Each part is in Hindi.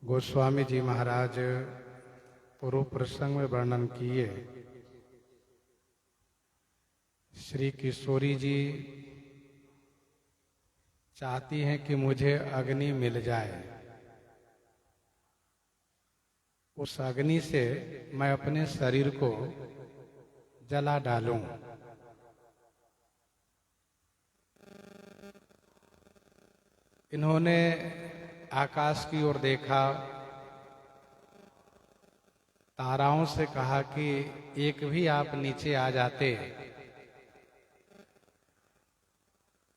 गोस्वामी जी महाराज पूर्व प्रसंग में वर्णन किए। श्री किशोरी जी चाहती हैं कि मुझे अग्नि मिल जाए, उस अग्नि से मैं अपने शरीर को जला डालूं। इन्होंने आकाश की ओर देखा, ताराओं से कहा कि एक भी आप नीचे आ जाते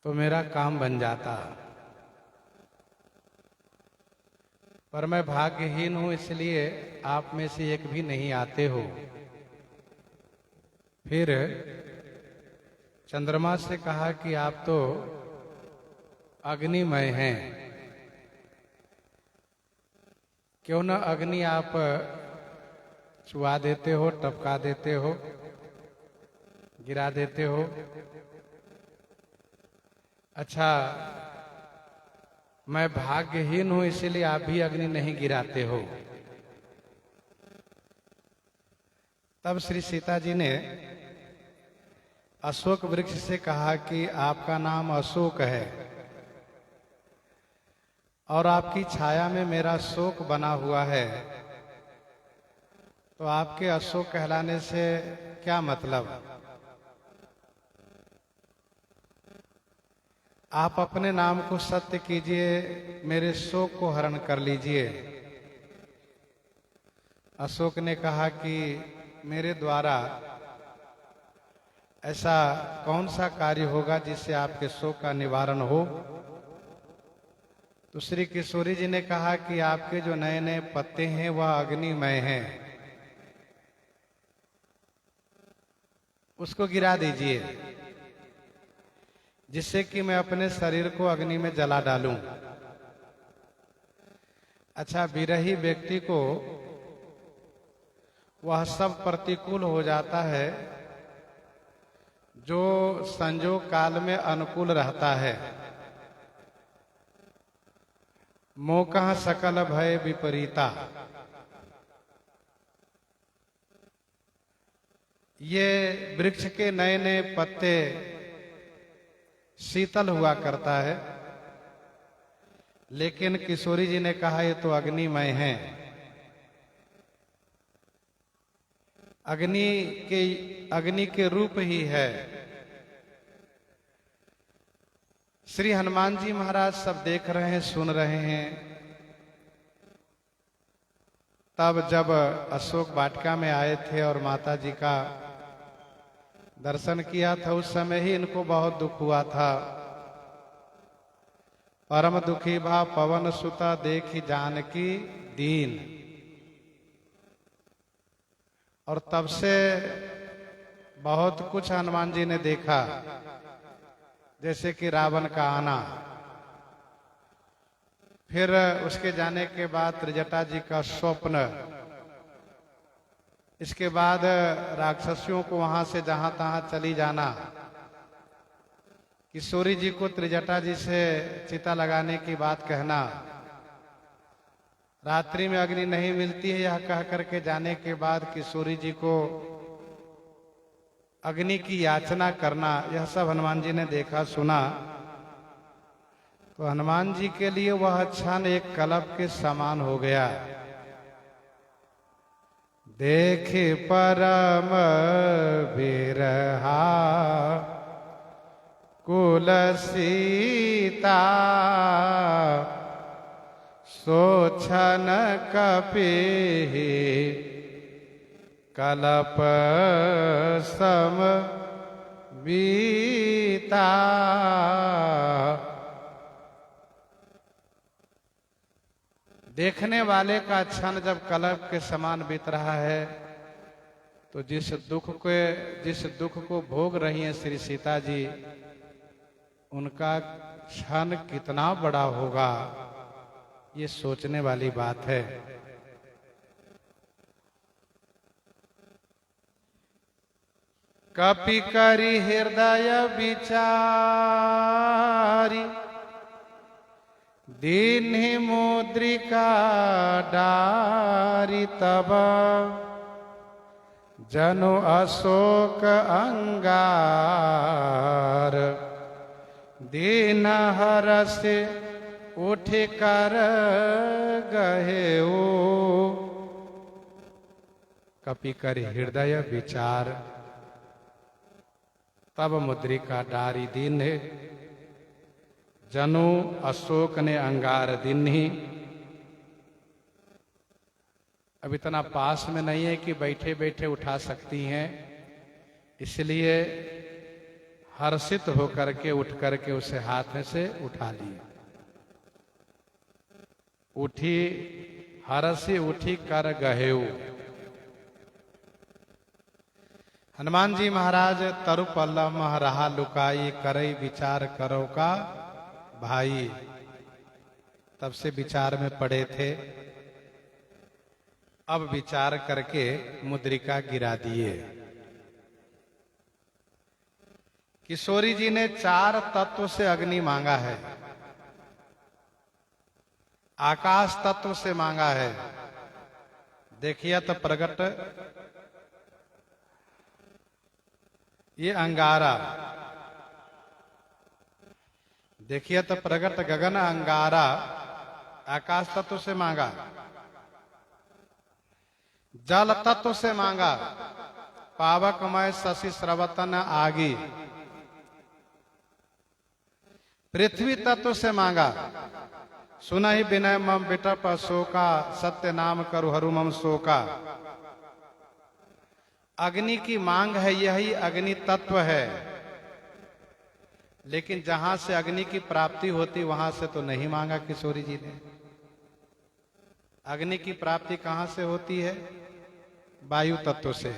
तो मेरा काम बन जाता, पर मैं भाग्यहीन हूं, इसलिए आप में से एक भी नहीं आते हो। फिर चंद्रमा से कहा कि आप तो अग्निमय हैं, क्यों न अग्नि आप छुआ देते हो, टपका देते हो, गिरा देते हो। अच्छा, मैं भाग्यहीन हूं, इसीलिए आप भी अग्नि नहीं गिराते हो। तब श्री सीता जी ने अशोक वृक्ष से कहा कि आपका नाम अशोक है और आपकी छाया में मेरा शोक बना हुआ है, तो आपके अशोक कहलाने से क्या मतलब? आप अपने नाम को सत्य कीजिए, मेरे शोक को हरण कर लीजिए। अशोक ने कहा कि मेरे द्वारा ऐसा कौन सा कार्य होगा जिससे आपके शोक का निवारण हो? तो श्री किशोरी जी ने कहा कि आपके जो नए नए पत्ते हैं वह अग्निमय हैं, उसको गिरा दीजिए, जिससे कि मैं अपने शरीर को अग्नि में जला डालूं। अच्छा, विरही व्यक्ति को वह सब प्रतिकूल हो जाता है जो संजोग काल में अनुकूल रहता है। मोकह सकल भय विपरीता, ये वृक्ष के नए नए पत्ते शीतल हुआ करता है, लेकिन किशोरी जी ने कहा ये तो अग्निमय है। अग्नि के रूप ही है। श्री हनुमान जी महाराज सब देख रहे हैं, सुन रहे हैं। तब जब अशोक वाटिका में आए थे और माता जी का दर्शन किया था, उस समय ही इनको बहुत दुख हुआ था। परम दुखी भा पवन सुता देखी जानकी दीन। और तब से बहुत कुछ हनुमान जी ने देखा, जैसे कि रावण का आना, फिर उसके जाने के बाद त्रिजटा जी का स्वप्न, इसके बाद राक्षसियों को वहां से जहां तहां चली जाना, किशोरी जी को त्रिजटा जी से चिता लगाने की बात कहना, रात्रि में अग्नि नहीं मिलती है यह कह करके जाने के बाद किशोरी जी को अग्नि की याचना करना, यह सब हनुमान जी ने देखा सुना। तो हनुमान जी के लिए वह क्षण एक कलप के समान हो गया। देखे परम बिरहा कुल सीता, सोछन कपि कलप सम बीता। देखने वाले का क्षण जब कलप के समान बीत रहा है, तो जिस दुख को भोग रही हैं श्री सीता जी, उनका क्षण कितना बड़ा होगा, ये सोचने वाली बात है। कपि करी हृदय विचारी, दीन्हि मुद्रिका डारी तब जनु अशोक अंगार दीन हरस उठ कर गहेऊ कपि कर हृदय विचार तब मुद्रिका डारी दीन जनु अशोक ने अंगार दीन्हि। अब इतना पास में नहीं है कि बैठे बैठे उठा सकती हैं, इसलिए हर्षित होकर के उठ करके उसे हाथ में से उठा लिए। उठी हरसी उठी कर गहेऊ। हनुमान जी महाराज तरु पल्लव मह रहा लुकाई करई विचार करो का भाई। तब से विचार में पड़े थे, अब विचार करके मुद्रिका गिरा दिए। किशोरी जी ने 4 तत्व से अग्नि मांगा है, आकाश तत्व से मांगा है। देखिए तो प्रकट ये अंगारा, देखिए तो प्रकट गगन अंगारा आकाश तत्व से मांगा। जल तत्व से मांगा पावकमय शशि स्रवतन आगी। पृथ्वी तत्व से मांगा सुनहि विनय मम बिटप शोका सत्य नाम करु हरु मम शोका। अग्नि की मांग है, यही अग्नि तत्व है, लेकिन जहां से अग्नि की प्राप्ति होती वहां से तो नहीं मांगा किशोरी जी ने। अग्नि की प्राप्ति कहां से होती है? वायु तत्व से,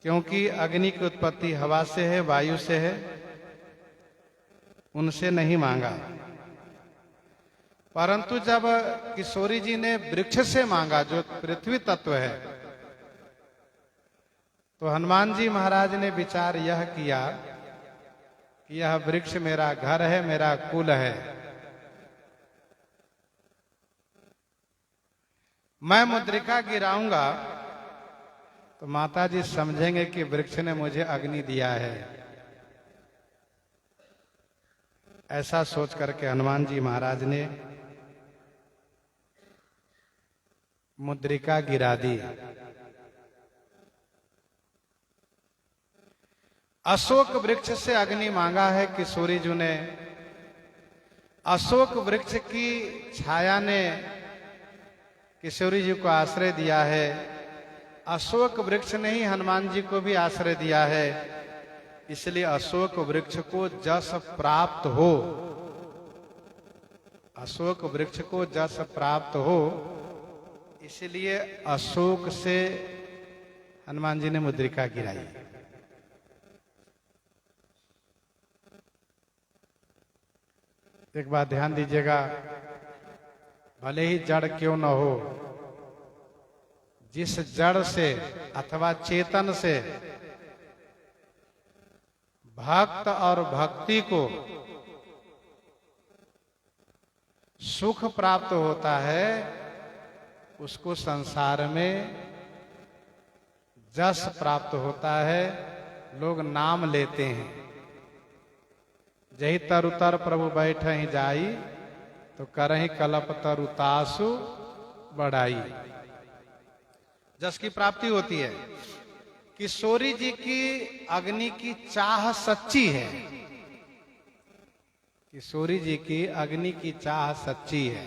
क्योंकि अग्नि की उत्पत्ति हवा से है, वायु से है, उनसे नहीं मांगा। परंतु जब किशोरी जी ने वृक्ष से मांगा जो पृथ्वी तत्व है, तो हनुमान जी महाराज ने विचार यह किया कि यह वृक्ष मेरा घर है, मेरा कुल है, मैं मुद्रिका गिराऊंगा तो माता जी समझेंगे कि वृक्ष ने मुझे अग्नि दिया है। ऐसा सोच करके हनुमान जी महाराज ने मुद्रिका गिरा दी। अशोक वृक्ष से अग्नि मांगा है किशोरी जी ने। अशोक वृक्ष की छाया ने किशोरी जी को आश्रय दिया है। अशोक वृक्ष ने ही हनुमान जी को भी आश्रय दिया है। इसलिए अशोक वृक्ष को जस प्राप्त हो, अशोक वृक्ष को जस प्राप्त हो, इसलिए अशोक से हनुमान जी ने मुद्रिका गिराई। एक बात ध्यान दीजिएगा, भले ही जड़ क्यों न हो, जिस जड़ से अथवा चेतन से भक्त और भक्ति को सुख प्राप्त होता है, उसको संसार में जस प्राप्त होता है, लोग नाम लेते हैं। जही तरु तर प्रभु बैठ ही जाई, तो करही कलप तरु तासु बढ़ाई। जस की प्राप्ति होती है। किशोरी जी की अग्नि की चाह सच्ची है, किशोरी जी की अग्नि की चाह सच्ची है,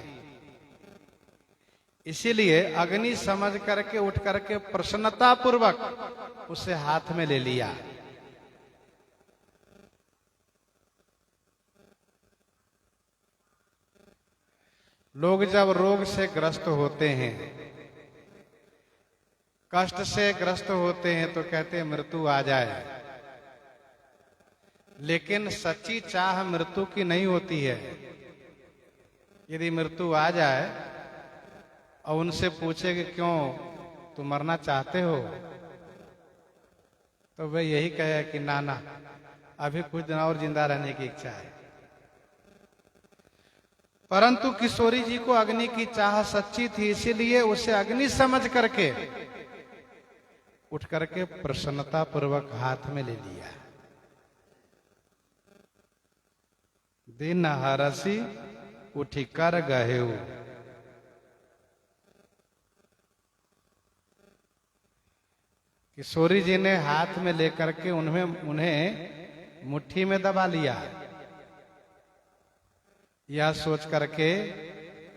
इसीलिए अग्नि समझ करके उठ करके प्रसन्नता पूर्वक उसे हाथ में ले लिया। लोग जब रोग से ग्रस्त होते हैं, कष्ट से ग्रस्त होते हैं, तो कहते हैं मृत्यु आ जाए, लेकिन सच्ची चाह मृत्यु की नहीं होती है। यदि मृत्यु आ जाए और उनसे पूछे कि क्यों तुम मरना चाहते हो, तो वे यही कहे कि ना ना, अभी कुछ दिन और जिंदा रहने की इच्छा है। परंतु किशोरी जी को अग्नि की चाह सच्ची थी, इसीलिए उसे अग्नि समझ करके उठ करके प्रसन्नता पूर्वक हाथ में ले लिया। दिन हरसी उठी कर गहेऊ। किशोरी जी ने हाथ में लेकर के उन्हें मुट्ठी में दबा लिया, यह सोच करके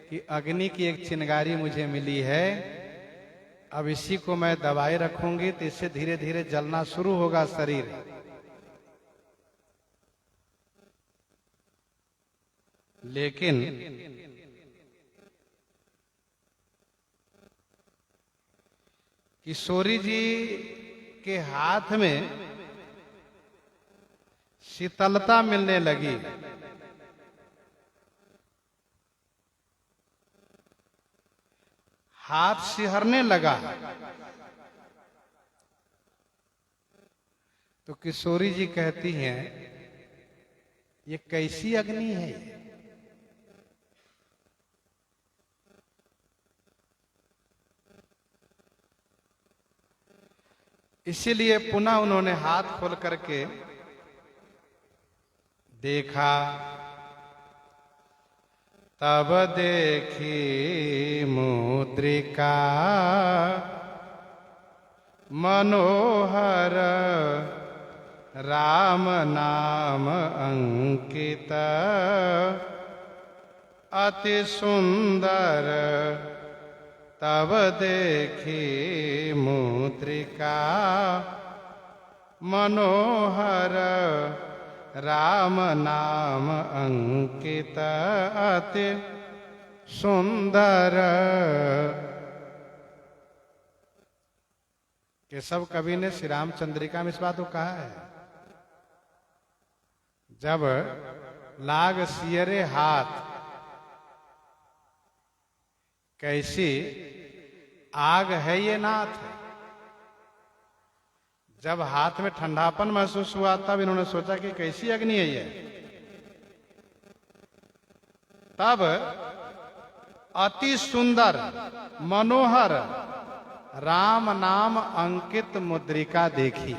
कि अग्नि की एक चिंगारी मुझे मिली है, अब इसी को मैं दबाए रखूंगी तो इससे धीरे धीरे जलना शुरू होगा शरीर। लेकिन किशोरी जी के हाथ में शीतलता मिलने लगी। हाथ सिहरने लगा। तो किशोरी जी कहती हैं, ये कैसी अग्नि है? इसीलिए पुनः उन्होंने हाथ खोल करके देखा। तब देखी मुद्रिका मनोहर राम नाम अंकित अति सुंदर। तब देखी मुद्रिका मनोहर राम नाम अंकित अति सुंदर। केशव कवि ने श्री रामचंद्रिका में इस बात को कहा है, जब लाग सियरे हाथ कैसी आग है ये नाथ। जब हाथ में ठंडापन महसूस हुआ तब इन्होंने सोचा कि कैसी अग्नि है ये। तब अति सुंदर मनोहर राम नाम अंकित मुद्रिका देखी।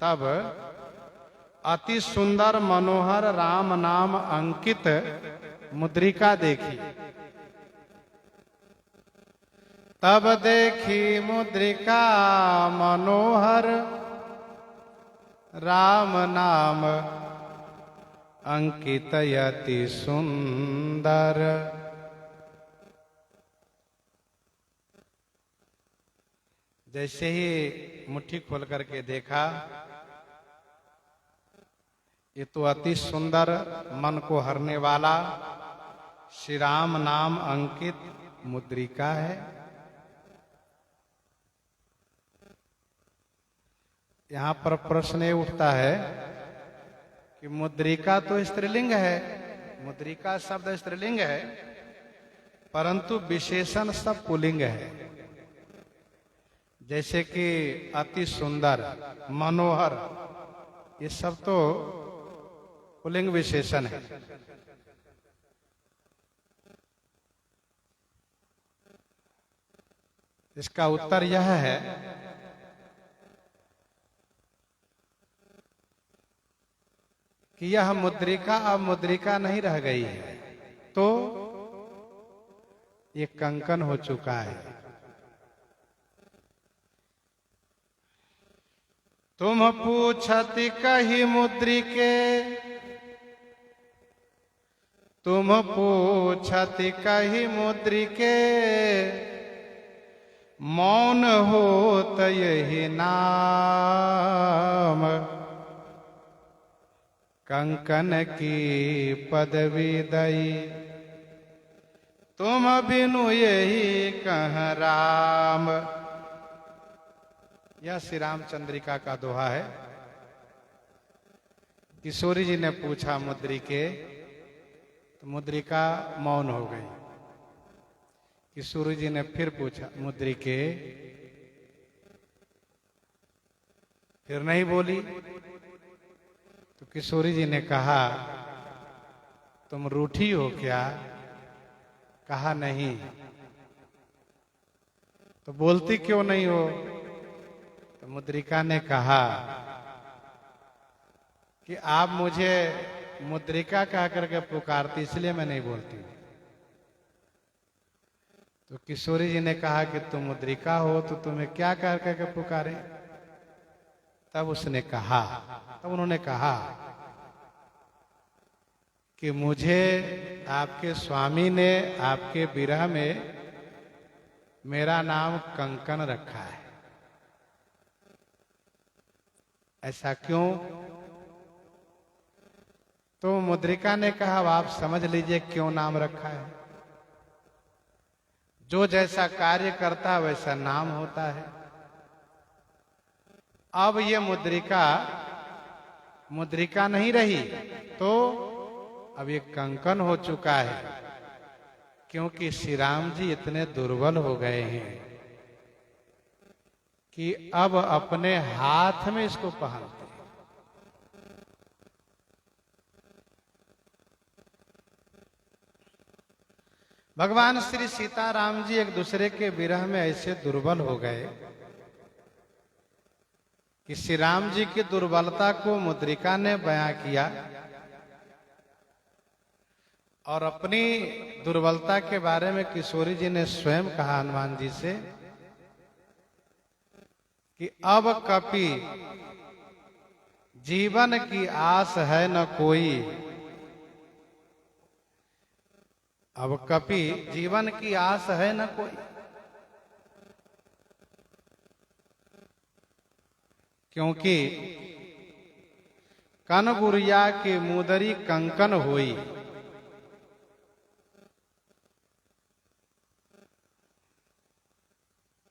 तब अति सुंदर मनोहर राम नाम अंकित मुद्रिका देखी। तब देखी मुद्रिका मनोहर राम नाम अंकित अति सुंदर। जैसे ही मुट्ठी खोल करके देखा, ये तो अति सुंदर मन को हरने वाला श्री राम नाम अंकित मुद्रिका है। यहां पर प्रश्न ये उठता है कि मुद्रिका तो स्त्रीलिंग है, मुद्रिका शब्द स्त्रीलिंग है, परंतु विशेषण सब पुल्लिंग है। जैसे कि अति सुंदर, मनोहर, ये सब तो पुल्लिंग विशेषण है। इसका उत्तर यह है कि यह मुद्रिका अब मुद्रिका नहीं रह गई है, तो ये कंकन हो चुका है। तुम पूछति कही मुद्रिके, तुम पूछति कही मुद्रिके, मौन होत यही नाम। कंकन की पदवी दई, तुम बिनु यही कह राम। यह श्री रामचंद्रिका का दोहा है। किशोरी जी ने पूछा मुद्रिके, तो मुद्रिका मौन हो गई। किशोरी जी ने फिर पूछा मुद्रिके, फिर नहीं बोली। तो किशोरी जी ने कहा तुम रूठी हो क्या? कहा नहीं। तो बोलती क्यों नहीं हो? तो मुद्रिका ने कहा कि आप मुझे मुद्रिका कह करके पुकारती, इसलिए मैं नहीं बोलती। तो किशोरी जी ने कहा कि तुम मुद्रिका हो तो तुम्हें क्या कह करके पुकारे? तब उसने कहा, तब उन्होंने कहा कि मुझे आपके स्वामी ने आपके विरह में मेरा नाम कंकन रखा है। ऐसा क्यों? तो मुद्रिका ने कहा, आप समझ लीजिए क्यों नाम रखा है। जो जैसा कार्य करता है वैसा नाम होता है। अब ये मुद्रिका नहीं रही तो अब ये कंकन हो चुका है, क्योंकि श्री राम जी इतने दुर्बल हो गए हैं कि अब अपने हाथ में इसको पहनते हैं। भगवान श्री सीताराम जी एक दूसरे के विरह में ऐसे दुर्बल हो गए कि श्री राम जी की दुर्बलता को मुद्रिका ने बयां किया और अपनी दुर्बलता के बारे में किशोरी जी ने स्वयं कहा हनुमान जी से कि अब कपि जीवन की आस है न कोई, अब कपि जीवन की आस है न कोई। क्योंकि कनगुरिया की मुदरी कंकन हुई।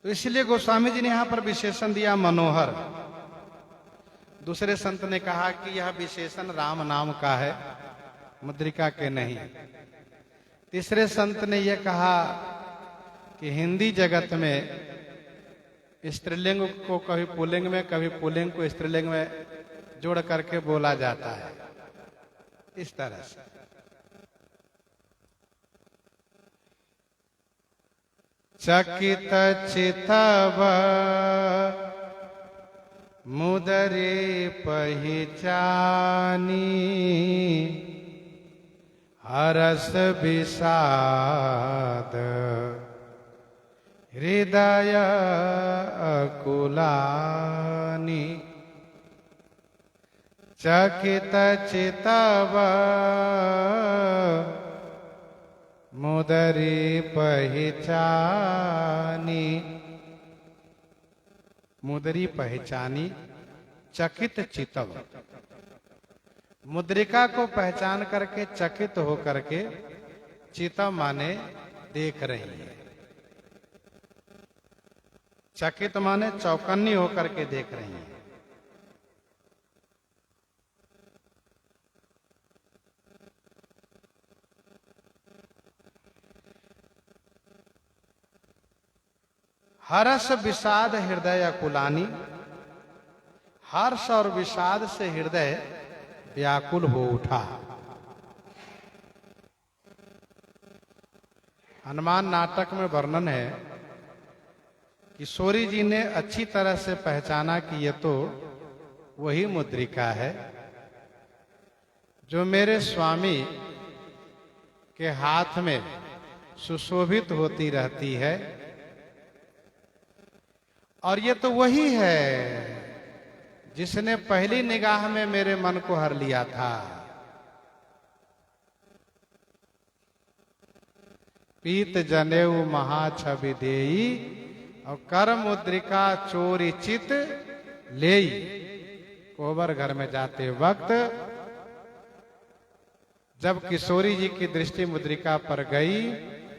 तो इसलिए गोस्वामी जी ने यहां पर विशेषण दिया मनोहर। दूसरे संत ने कहा कि यह विशेषण राम नाम का है, मुद्रिका के नहीं। तीसरे संत ने यह कहा कि हिंदी जगत में स्त्रीलिंग को कभी पुल्लिंग में, कभी पुल्लिंग को स्त्रीलिंग में जोड़ करके बोला जाता है, इस तरह से। चकित चितव मुदरी पहिचानी, हरस विषाद हृदय अकुलानी। चकित चितव मुदरी पहिचानी, मुदरी पहचानी, चकित चितव, मुद्रिका को पहचान करके चकित हो करके, चितव माने देख रही है, चकित माने चौकन्नी होकर के देख रही है। हर्ष विषाद हृदय अकुलानी, हर्ष और विषाद से हृदय व्याकुल हो उठा। हनुमान नाटक में वर्णन है, किशोरी जी ने अच्छी तरह से पहचाना कि ये तो वही मुद्रिका है जो मेरे स्वामी के हाथ में सुशोभित होती रहती है, और ये तो वही है जिसने पहली निगाह में मेरे मन को हर लिया था। पीत जनेऊ महाछवि देई और कर मुद्रिका चोरी चित लेई। कोबर घर में जाते वक्त जब किशोरी जी की दृष्टि मुद्रिका पर गई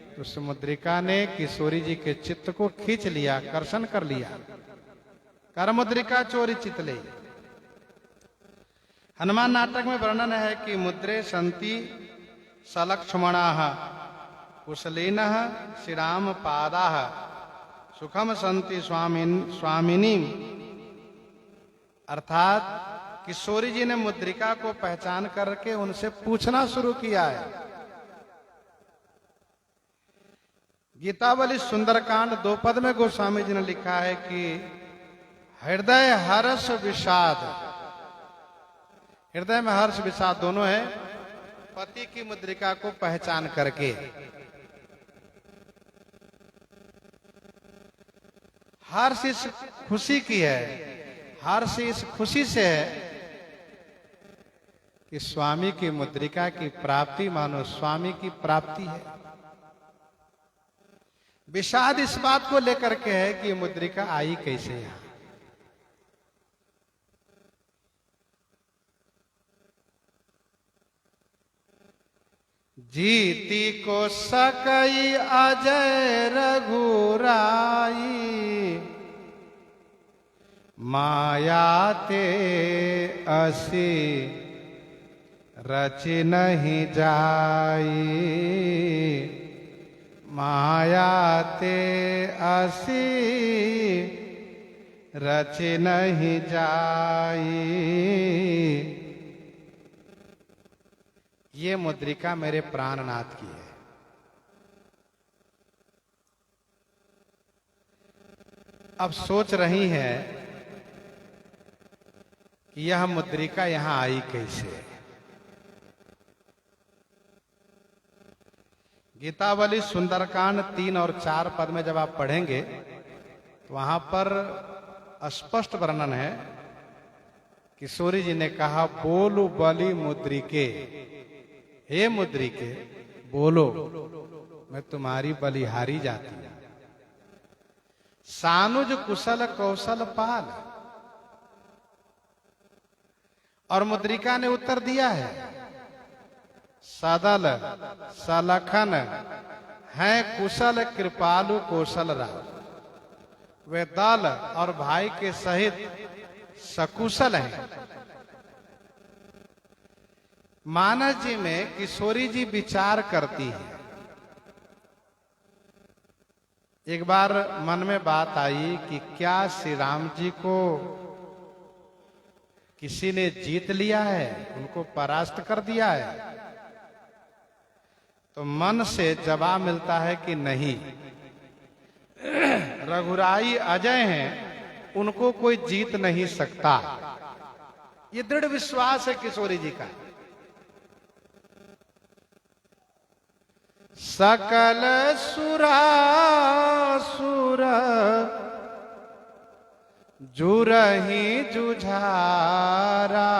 तो उस मुद्रिका ने किशोरी जी के चित्त को खींच लिया, कर्षण कर लिया। कर मुद्रिका चोरी चित ले। हनुमान नाटक में वर्णन है कि मुद्रे संति सलक्ष्मणा कुशलिन श्रीराम पादा सुखम संति स्वामिनी, अर्थात किशोरी जी ने मुद्रिका को पहचान करके उनसे पूछना शुरू किया है। गीतावली सुंदरकांड 2 पद में गोस्वामी जी ने लिखा है कि हृदय हर्ष विषाद, हृदय में हर्ष विषाद दोनों है, पति की मुद्रिका को पहचान करके। हर्ष इस खुशी की है, हर्ष इस खुशी से है कि स्वामी की मुद्रिका की प्राप्ति मानो स्वामी की प्राप्ति है। विषाद इस बात को लेकर के है कि मुद्रिका आई कैसे यहां। जीती को सकई अजय रघुराई, माया ते असी रच नहीं जाई, माया ते असी रच नहीं जाई। ये मुद्रिका मेरे प्राणनाथ की है। अब सोच रही है कि यह मुद्रिका यहां आई कैसे। गीतावली सुंदरकांड 3 और 4 पद में जब आप पढ़ेंगे तो वहां पर स्पष्ट वर्णन है। किशोरी जी ने कहा, बोलो बलि मुद्रिके, हे मुद्रिके बोलो, मैं तुम्हारी बलिहारी जाती हूं। सानुज कुशल कौशल पाल। और मुद्रिका ने उत्तर दिया है, सदल सलखन है कुशल कृपालु कौशल राम। वे दल और भाई के सहित सकुशल हैं। मानस जी में किशोरी जी विचार करती है। एक बार मन में बात आई कि क्या श्री राम जी को किसी ने जीत लिया है, उनको परास्त कर दिया है। तो मन से जवाब मिलता है कि नहीं, रघुराई अजय हैं, उनको कोई जीत नहीं सकता। ये दृढ़ विश्वास है किशोरी जी का। सकल सुरासुर जुरहि जुझारा,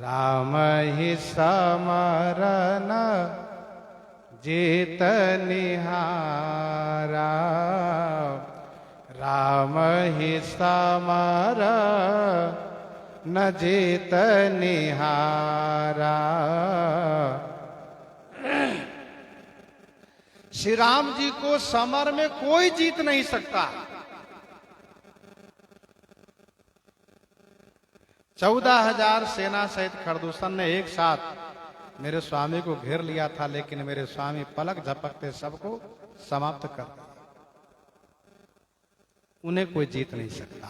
राम ही समरन जीत निहारा, राम ही समर न जीत निहारा। श्री राम जी को समर में कोई जीत नहीं सकता। 14,000 सेना सहित खरदूषण ने एक साथ मेरे स्वामी को घेर लिया था, लेकिन मेरे स्वामी पलक झपकते सबको समाप्त कर दिया। उन्हें कोई जीत नहीं सकता।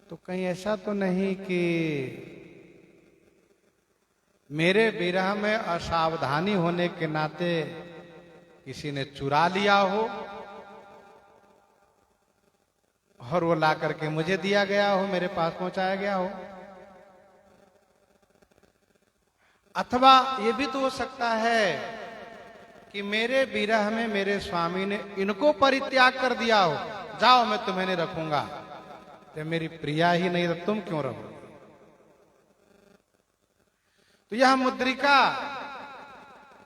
तो कहीं ऐसा तो नहीं कि मेरे विरह में असावधानी होने के नाते किसी ने चुरा लिया हो और वो ला करके मुझे दिया गया हो, मेरे पास पहुंचाया गया हो। अथवा ये भी तो हो सकता है कि मेरे विरह में मेरे स्वामी ने इनको परित्याग कर दिया हो, जाओ मैं तुम्हें नहीं रखूंगा, जब मेरी प्रिया ही नहीं तो तुम क्यों रहोगे। तो यह मुद्रिका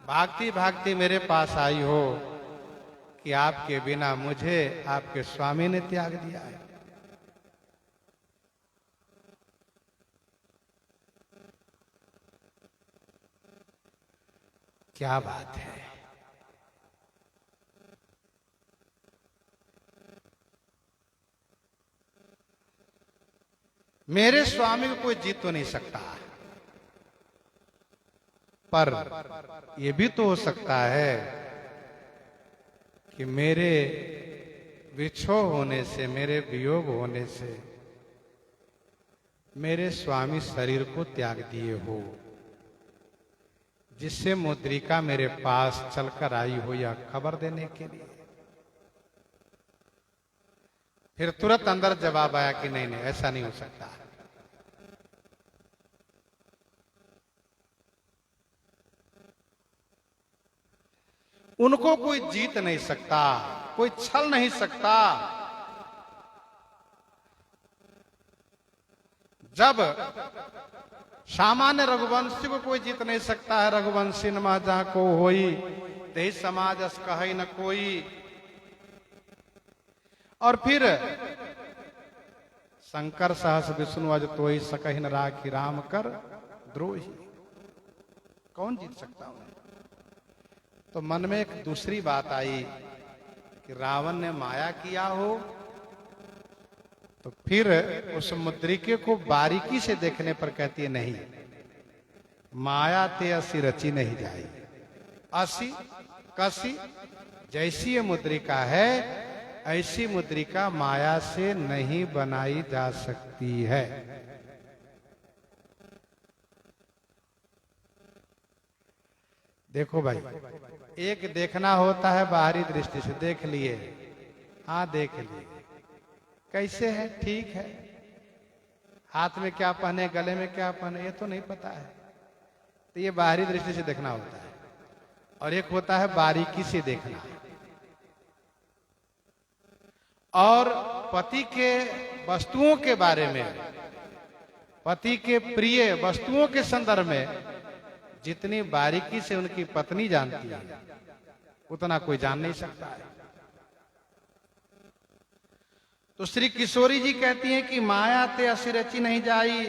भागती भागती मेरे पास आई हो कि आपके बिना मुझे आपके स्वामी ने त्याग दिया है। क्या बात है। मेरे स्वामी को कोई जीत तो नहीं सकता, पर यह भी तो हो सकता है कि मेरे विछोह होने से, मेरे वियोग होने से मेरे स्वामी शरीर को त्याग दिए हो, जिससे मुद्रिका मेरे पास चलकर आई हो यह खबर देने के लिए। फिर तुरंत अंदर जवाब आया कि नहीं नहीं, ऐसा नहीं हो सकता। उनको कोई जीत नहीं सकता, कोई छल नहीं सकता। जब सामान्य रघुवंशी को कोई जीत नहीं सकता है, रघुवंशी नमा जहां को होई तेहि समाज अस कहि न कोई। और फिर शंकर सहस विष्णु अज तोई सकहि न राखी राम कर द्रोही। कौन जीत सकता उन्हें? तो मन में एक दूसरी बात आई कि रावण ने माया किया हो, तो फिर उस मुद्रिके को बारीकी से देखने पर कहती है नहीं, माया ते असी रची नहीं जाई। असी कसी जैसी ये मुद्रिका है, ऐसी मुद्रिका माया से नहीं बनाई जा सकती है। देखो भाई, एक देखना होता है बाहरी दृष्टि से, देख लिए, हाँ देख लिए, कैसे है, ठीक है, हाथ में क्या पहने, गले में क्या पहने, ये तो नहीं पता है। तो ये बाहरी दृष्टि से देखना होता है। और एक होता है बारीकी से देखना। और पति के वस्तुओं के बारे में, पति के प्रिय वस्तुओं के संदर्भ में जितनी बारीकी से उनकी पत्नी जानती है, उतना कोई जान नहीं सकता है। तो श्री किशोरी जी कहती हैं कि माया ते असी रची नहीं जाई।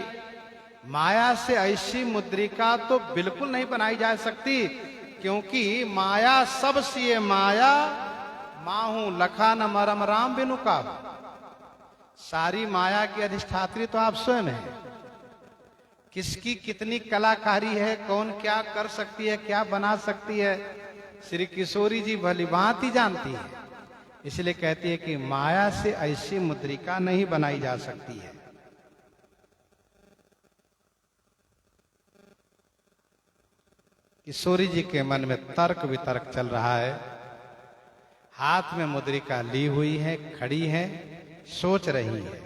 माया से ऐसी मुद्रिका तो बिल्कुल नहीं बनाई जा सकती, क्योंकि माया सब सिए माया माहू लखा न मरम राम बिनु का। सारी माया की अधिष्ठात्री तो आप स्वयं हैं। किसकी कितनी कलाकारी है, कौन क्या कर सकती है, क्या बना सकती है, श्री किशोरी जी भली भांति जानती है। इसलिए कहती है कि माया से ऐसी मुद्रिका नहीं बनाई जा सकती है। किशोरी जी के मन में तर्क वितर्क चल रहा है। हाथ में मुद्रिका ली हुई है, खड़ी है, सोच रही है।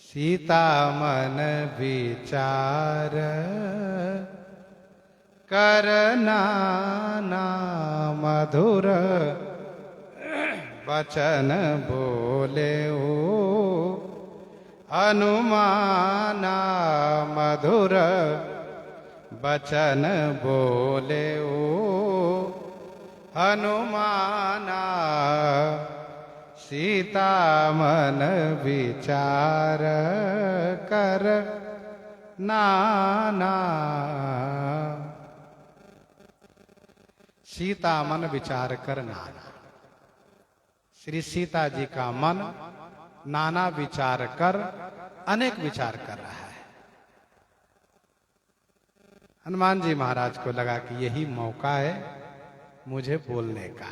सीता मन विचार करना ना मधुर वचन बोले ओ हनुमाना। मधुर वचन बोले ओ हनुमाना। सीता मन विचार कर नाना। सीता मन विचार कर नाना। श्री सीता जी का मन नाना विचार कर, अनेक विचार कर रहा है। हनुमान जी महाराज को लगा कि यही मौका है मुझे बोलने का।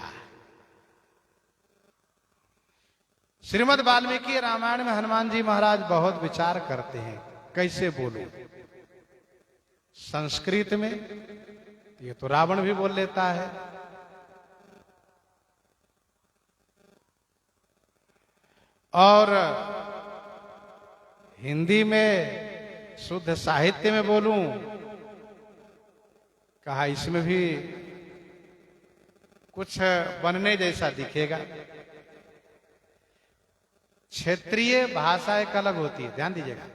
श्रीमद् वाल्मीकि रामायण में हनुमान जी महाराज बहुत विचार करते हैं, कैसे बोलूं। संस्कृत में ये तो रावण भी बोल लेता है, और हिंदी में शुद्ध साहित्य में बोलूं, कहा इसमें भी कुछ बनने जैसा दिखेगा। क्षेत्रीय भाषा एक अलग होती है, ध्यान दीजिएगा।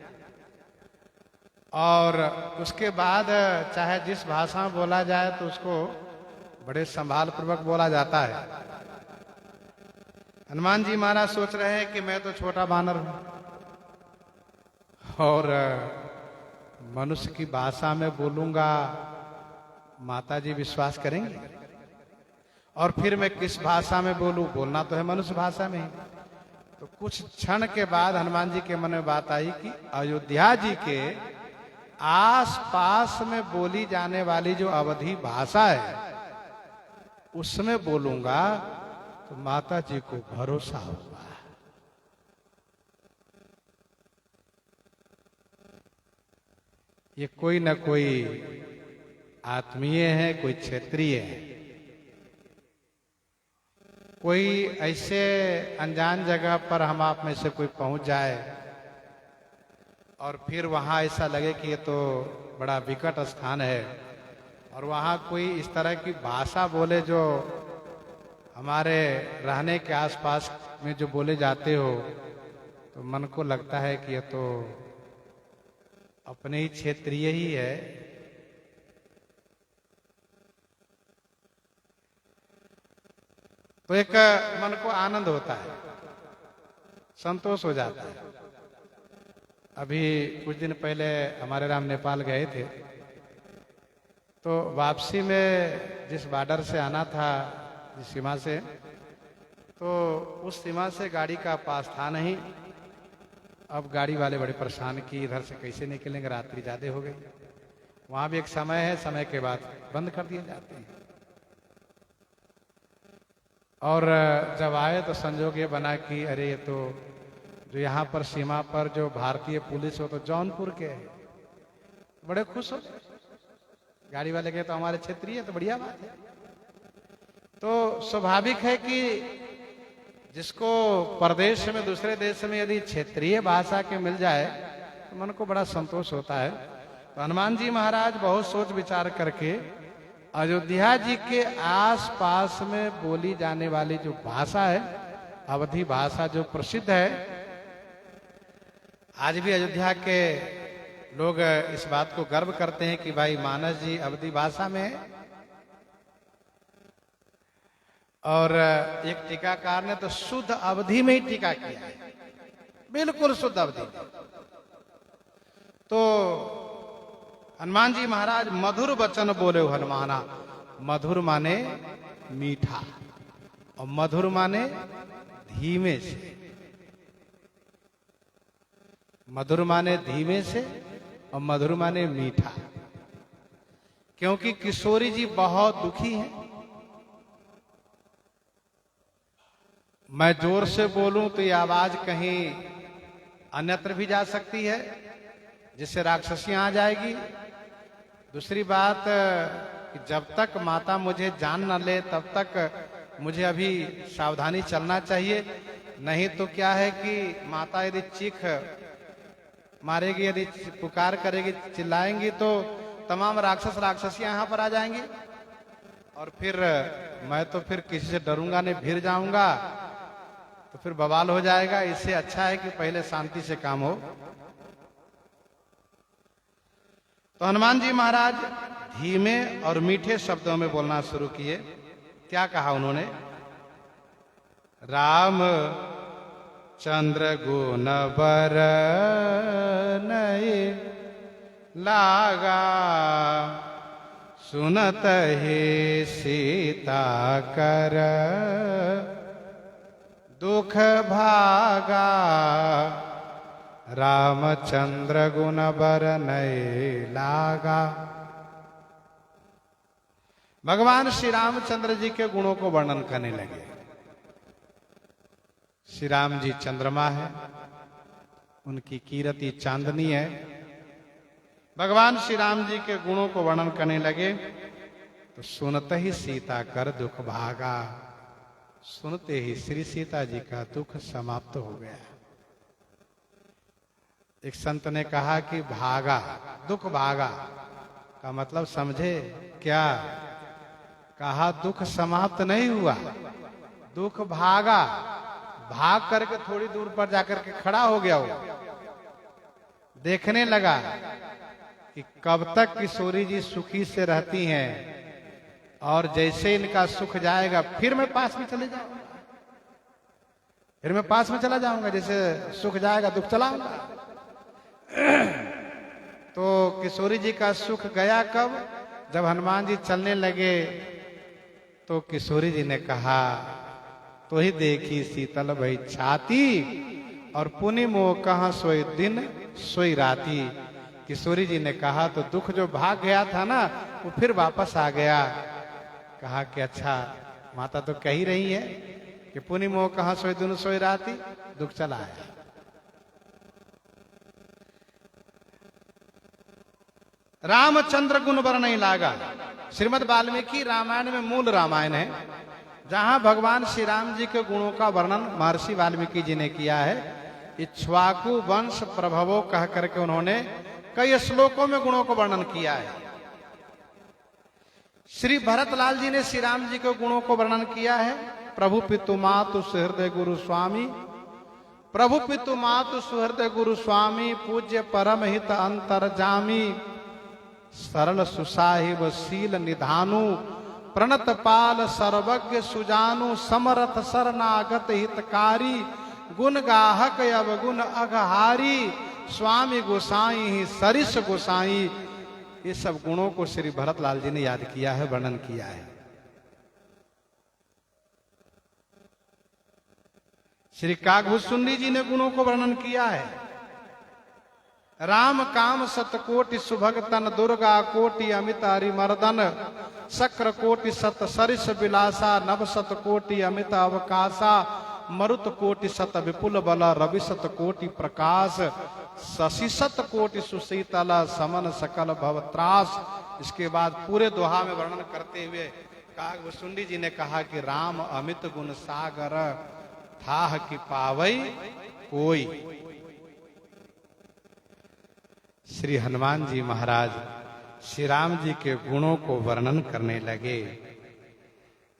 और उसके बाद चाहे जिस भाषा में बोला जाए तो उसको बड़े संभाल पूर्वक बोला जाता है। हनुमान जी महाराज सोच रहे हैं कि मैं तो छोटा बानर हूं और मनुष्य की भाषा में बोलूंगा, माता जी विश्वास करेंगे? और फिर मैं किस भाषा में बोलूं? बोलना तो है मनुष्य भाषा में ही। तो कुछ क्षण के बाद हनुमान जी के मन में बात आई कि अयोध्या जी के आस पास में बोली जाने वाली जो अवधी भाषा है उसमें बोलूंगा तो माता जी को भरोसा होगा। ये कोई न कोई आत्मीय है, कोई क्षेत्रीय है। कोई ऐसे अनजान जगह पर हम आप में से कोई पहुंच जाए और फिर वहां ऐसा लगे कि ये तो बड़ा विकट स्थान है, और वहां कोई इस तरह की भाषा बोले जो हमारे रहने के आसपास में जो बोले जाते हो, तो मन को लगता है कि ये तो अपने ही क्षेत्रीय ही है। तो एक मन को आनंद होता है, संतोष हो जाता है। अभी कुछ दिन पहले हमारे राम नेपाल गए थे, तो वापसी में जिस बॉर्डर से आना था, जिस सीमा से, तो उस सीमा से गाड़ी का पास था नहीं। अब गाड़ी वाले बड़े परेशान कि इधर से कैसे निकलेंगे, रात्रि ज्यादा हो गई। वहां भी एक समय है, समय के बाद बंद कर दिए जाते हैं। और जब आए तो संजोग ये बना कि अरे ये तो जो यहाँ पर सीमा पर जो भारतीय पुलिस हो तो जौनपुर के है। बड़े खुश हो, गाड़ी वाले के तो हमारे क्षेत्रीय है, तो बढ़िया बात है। तो स्वाभाविक है कि जिसको प्रदेश में, दूसरे देश में यदि क्षेत्रीय भाषा के मिल जाए तो मन को बड़ा संतोष होता है। तो हनुमान जी महाराज बहुत सोच विचार करके अयोध्या जी के आसपास में बोली जाने वाली जो भाषा है, अवधी भाषा जो प्रसिद्ध है, आज भी अयोध्या के लोग इस बात को गर्व करते हैं कि भाई मानस जी अवधी भाषा में है। और एक टीकाकार ने तो शुद्ध अवधि में ही टीका किया है, बिल्कुल शुद्ध अवधि। तो हनुमान जी महाराज मधुर वचन बोले हो हनुमाना। मधुर माने मीठा, और मधुर माने धीमे से। मधुर माने धीमे से और मधुर माने मीठा। क्योंकि किशोरी जी बहुत दुखी हैं। मैं जोर से बोलूं तो ये आवाज कहीं अन्यत्र भी जा सकती है, जिससे राक्षसियां आ जाएगी। दूसरी बात कि जब तक माता मुझे जान न ले तब तक मुझे अभी सावधानी चलना चाहिए। नहीं तो क्या है कि माता यदि चीख मारेगी, यदि पुकार करेगी, चिल्लाएंगी, तो तमाम राक्षसियां यहाँ पर आ जाएंगी, और फिर मैं तो फिर किसी से डरूंगा नहीं, भिड़ जाऊंगा, तो फिर बवाल हो जाएगा। इससे अच्छा है कि पहले शांति से काम हो। तो हनुमान जी महाराज धीमे और मीठे शब्दों में बोलना शुरू किए। क्या कहा उन्होंने? राम चंद्र गुण बर नये लागा, सुनत ही सीता कर दुख भागा। रामचंद्र गुण बर नये लागा। भगवान श्री रामचंद्र जी के गुणों को वर्णन करने लगे। श्री राम जी चंद्रमा है, उनकी कीर्ति चांदनी है। भगवान श्री राम जी के गुणों को वर्णन करने लगे तो सुनते ही सीता कर दुख भागा। सुनते ही श्री सीता जी का दुख समाप्त हो गया। एक संत ने कहा कि भागा, दुख भागा का मतलब समझे क्या? कहा दुख समाप्त नहीं हुआ, दुख भागा। भाग करके थोड़ी दूर पर जाकर के खड़ा हो गया, वो देखने लगा कि कब तक किशोरी जी सुखी से रहती हैं, और जैसे इनका सुख जाएगा फिर मैं पास में चले जाऊंगा, फिर मैं पास में चला जाऊंगा, जैसे सुख जाएगा दुख चलाऊंगा। तो किशोरी जी का सुख गया कब? जब हनुमान जी चलने लगे तो किशोरी जी ने कहा, तो ही देखी शीतल भई छाती, और पुनि मोह कहाँ सोई दिन सोई राती। किशोरी जी ने कहा तो दुख जो भाग गया था ना, वो फिर वापस आ गया। कहा कि अच्छा, माता तो कह ही रही है कि पुनि मोह कहाँ सोई दिन सोई राती, दुख चला आया। रामचंद्र गुण वर्णई लागा। श्रीमद् वाल्मीकि रामायण में मूल रामायण है, जहां भगवान श्री राम जी के गुणों का वर्णन महर्षि वाल्मीकि जी ने किया है। इक्ष्वाकु वंश प्रभवो कह करके उन्होंने कई श्लोकों में गुणों को वर्णन किया है। श्री भरतलाल जी ने श्री राम जी के गुणों को वर्णन किया है। प्रभु पितु मातु सुहृदय गुरु स्वामी, प्रभु पितु मातु सुहृदय गुरु स्वामी, पूज्य परम हित अंतरजामी, सरल सुसाहिब शील निधानु, प्रणत पाल सर्वज्ञ सुजानु, समरथ शरणागत हितकारी, गुण गाहक अवगुण अघहारी, स्वामी गोसाई ही सरिस गोसाई। ये सब गुणों को श्री भरतलाल जी ने याद किया है, वर्णन किया है। श्री काकभूषुंडी जी ने गुणों को वर्णन किया है। राम काम सतकोटि सुभग तन, दुर्गा कोटि अमित हरिमर्दन, शक्र कोटि सत सरिस विलासा, नव सतकोटि अमित अवकाशा, मरुत कोटि सत विपुल बल, रवि सत कोटि प्रकाश, शशि सत कोटि सुशीतल, समन सकल भवत्रास। इसके बाद पूरे दोहा में वर्णन करते हुए काकभूषुंडी जी ने कहा कि राम अमित गुण सागर, थाह कि पावई कोई। श्री हनुमान जी महाराज श्री राम जी के गुणों को वर्णन करने लगे,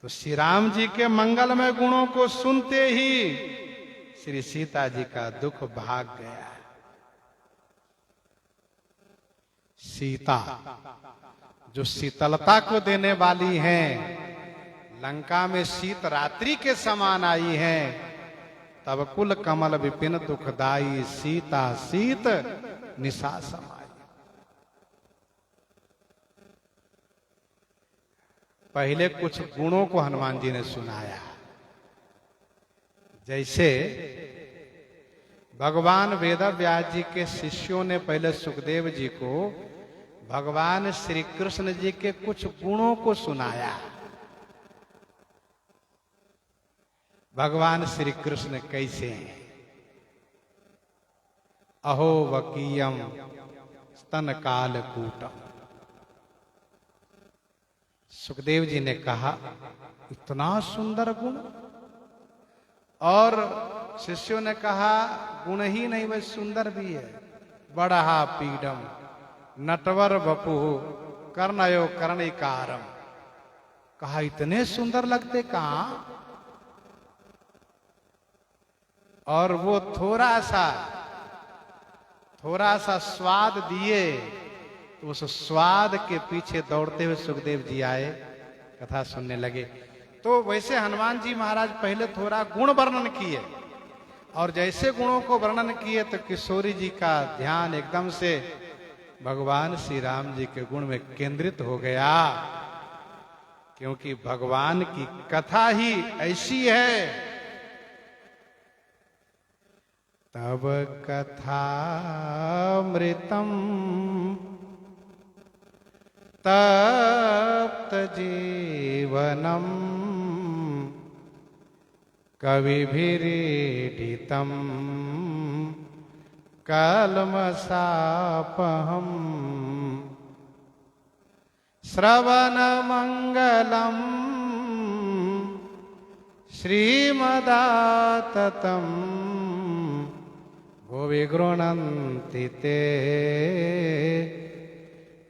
तो श्री राम जी के मंगलमय गुणों को सुनते ही श्री सीता जी का दुख भाग गया। सीता जो शीतलता को देने वाली हैं, लंका में शीत रात्रि के समान आई हैं, तब कुल कमल विपिन दुखदाई, सीता शीत निशा समाई। पहले कुछ गुणों को हनुमान जी ने सुनाया। जैसे भगवान वेदव्यास जी के शिष्यों ने पहले सुखदेव जी को भगवान श्री कृष्ण जी के कुछ गुणों को सुनाया। भगवान श्री कृष्ण कैसे हैं। अहो वकीयम स्तन काल कूटम। सुखदेव जी ने कहा इतना सुंदर गुण, और शिष्यों ने कहा गुण ही नहीं वह सुंदर भी है। बड़ा पीडम नटवर बपु कर्णयो कर्णिकारम। कहा इतने सुंदर लगते कहां, और वो थोड़ा सा स्वाद दिए, तो उस स्वाद के पीछे दौड़ते हुए सुखदेव जी आए, कथा सुनने लगे। तो वैसे हनुमान जी महाराज पहले थोड़ा गुण वर्णन किए, और जैसे गुणों को वर्णन किए तो किशोरी जी का ध्यान एकदम से भगवान श्री राम जी के गुण में केंद्रित हो गया, क्योंकि भगवान की कथा ही ऐसी है। तब कथामृतम तप्त जीवनम, कविभिरीडितम कल्मषापहम, श्रवण मंगलम श्रीमदाततम, भुवि गृह्णन्ति ते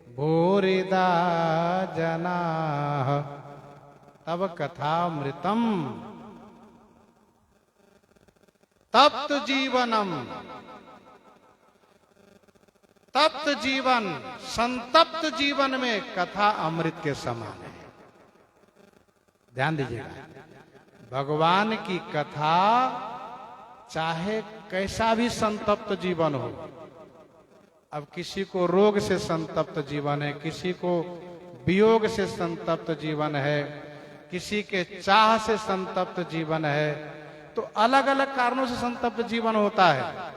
भूरिदा जनाः। तब कथामृतम तप्त जीवनम, तप्त जीवन संतप्त जीवन में कथा अमृत के समान है। ध्यान दीजिएगा, भगवान की कथा चाहे कैसा भी संतप्त जीवन हो, अब किसी को रोग से संतप्त जीवन है, किसी को वियोग से संतप्त जीवन है, किसी के चाह से संतप्त जीवन है, तो अलग अलग कारणों से संतप्त जीवन होता है।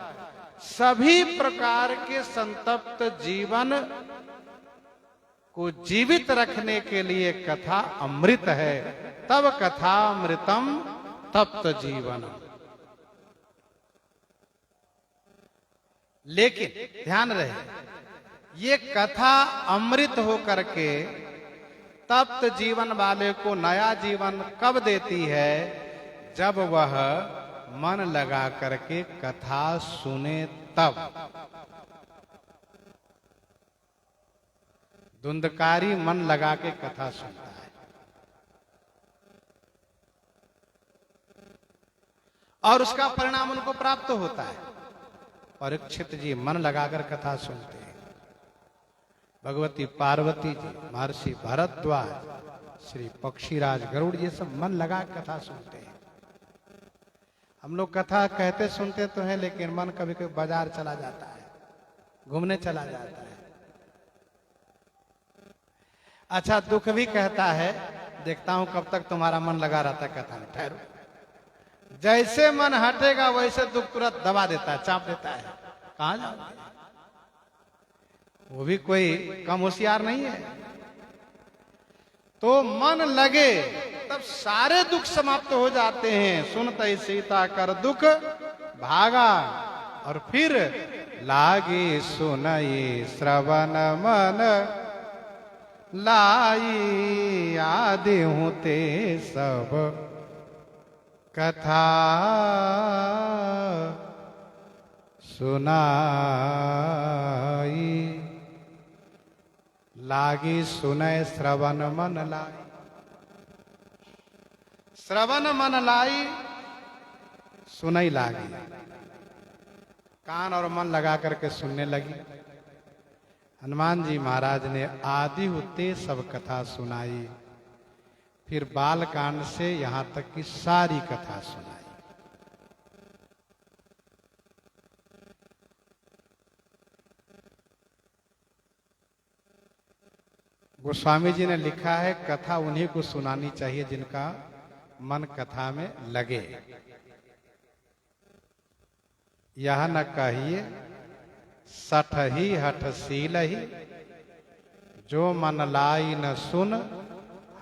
सभी प्रकार के संतप्त जीवन को जीवित रखने के लिए कथा अमृत है। तब कथा अमृतम तप्त जीवन। लेकिन ध्यान रहे, ये कथा अमृत होकर के तप्त जीवन वाले को नया जीवन कब देती है? जब वह मन लगा करके कथा सुने तब। धुंधकारी मन लगा के कथा सुनता है और उसका परिणाम उनको प्राप्त होता है। परीक्षित जी मन लगाकर कथा सुनते हैं। भगवती पार्वती जी, महर्षि भरद्वाज, श्री पक्षीराज गरुड़, ये सब मन लगा कथा सुनते हैं। हम लोग कथा कहते सुनते तो हैं, लेकिन मन कभी कभी बाजार चला जाता है, घूमने चला जाता है। अच्छा, दुख भी कहता है, देखता हूं कब तक तुम्हारा मन लगा रहता है कथा में, ठहरो। जैसे मन हटेगा वैसे दुख तुरंत दबा देता है, चाप देता है। कहां जाओगे? वो भी कोई कम होशियार नहीं है। तो मन लगे तब सारे दुख समाप्त हो जाते हैं। सुनते ही सीता कर दुख भागा, और फिर लागी सुनई श्रवण मन लाई, आदि हूं ते सब कथा सुनाई। लागी सुनय श्रवण मन लाई, श्रवण मन लाई, सुनई लागी। कान और मन लगा करके सुनने लगी। हनुमान जी महाराज ने आदि होते सब कथा सुनाई। फिर बाल कांड से यहां तक की सारी कथा सुनाई। गोस्वामी जी ने लिखा है, कथा उन्हीं को सुनानी चाहिए जिनका मन कथा में लगे। यह न कहिए सठ ही हठ सील ही, जो मन लाई न सुन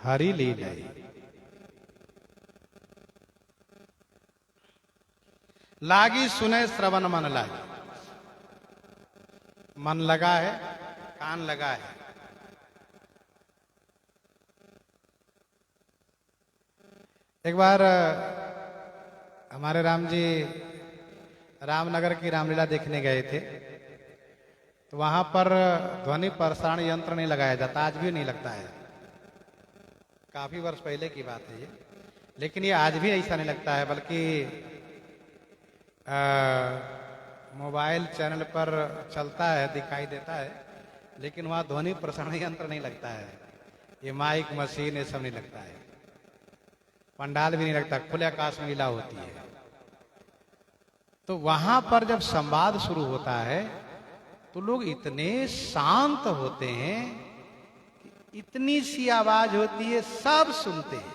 हरि लीलई। लागी सुने श्रवण मन लाई। मन लगा है, कान लगा है। एक बार हमारे राम जी रामनगर की रामलीला देखने गए थे, तो वहां पर ध्वनि प्रसारण यंत्र नहीं लगाया जाता, आज भी नहीं लगता है। काफी वर्ष पहले की बात है ये, लेकिन ये आज भी ऐसा नहीं लगता है, बल्कि मोबाइल चैनल पर चलता है, दिखाई देता है, लेकिन वहां ध्वनि प्रसारण यंत्र नहीं लगता है। ये माइक मशीन ये सब नहीं लगता है। पंडाल भी नहीं लगता, खुले आकाश में लीला होती है। तो वहां पर जब संवाद शुरू होता है तो लोग इतने शांत होते हैं कि इतनी सी आवाज होती है, सब सुनते हैं।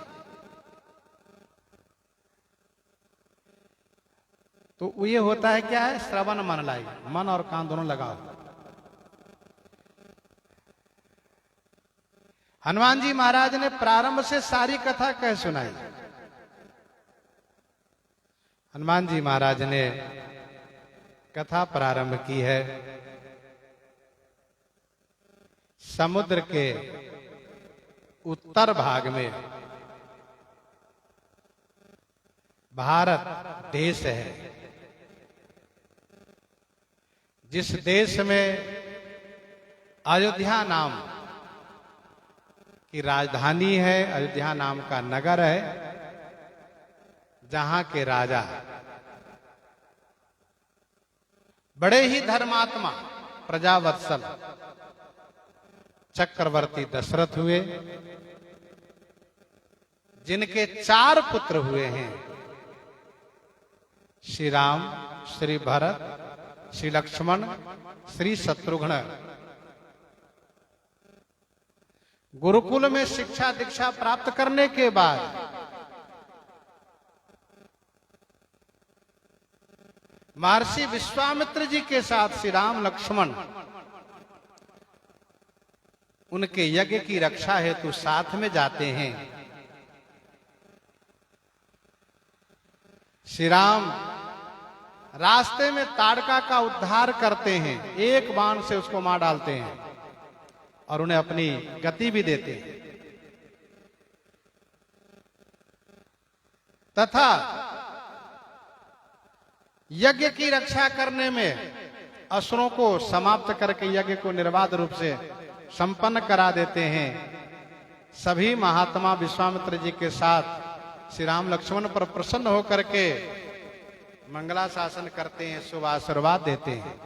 तो ये होता है क्या है? श्रवण मन लाई, मन और कान दोनों लगाओ। हनुमान जी महाराज ने प्रारंभ से सारी कथा कह सुनाई। हनुमान जी महाराज ने कथा प्रारंभ की है। समुद्र के उत्तर भाग में भारत देश है, जिस देश में अयोध्या नाम की राजधानी है, अयोध्या नाम का नगर है, जहां के राजा बड़े ही धर्मात्मा प्रजावत्सल चक्रवर्ती दशरथ हुए, जिनके 4 पुत्र हुए हैं, श्री राम, श्री भरत, श्री लक्ष्मण, श्री शत्रुघ्न। गुरुकुल में शिक्षा दीक्षा प्राप्त करने के बाद महर्षि विश्वामित्र जी के साथ श्री राम लक्ष्मण उनके यज्ञ की रक्षा हेतु साथ में जाते हैं। श्री राम रास्ते में ताड़का का उद्धार करते हैं, एक बाण से उसको मार डालते हैं और उन्हें अपनी गति भी देते हैं। तथा यज्ञ की रक्षा करने में असुरों को समाप्त करके यज्ञ को निर्बाध रूप से संपन्न करा देते हैं। सभी महात्मा विश्वामित्र जी के साथ श्री राम लक्ष्मण पर प्रसन्न होकर के मंगला शासन करते हैं, शुभ आशीर्वाद देते हैं।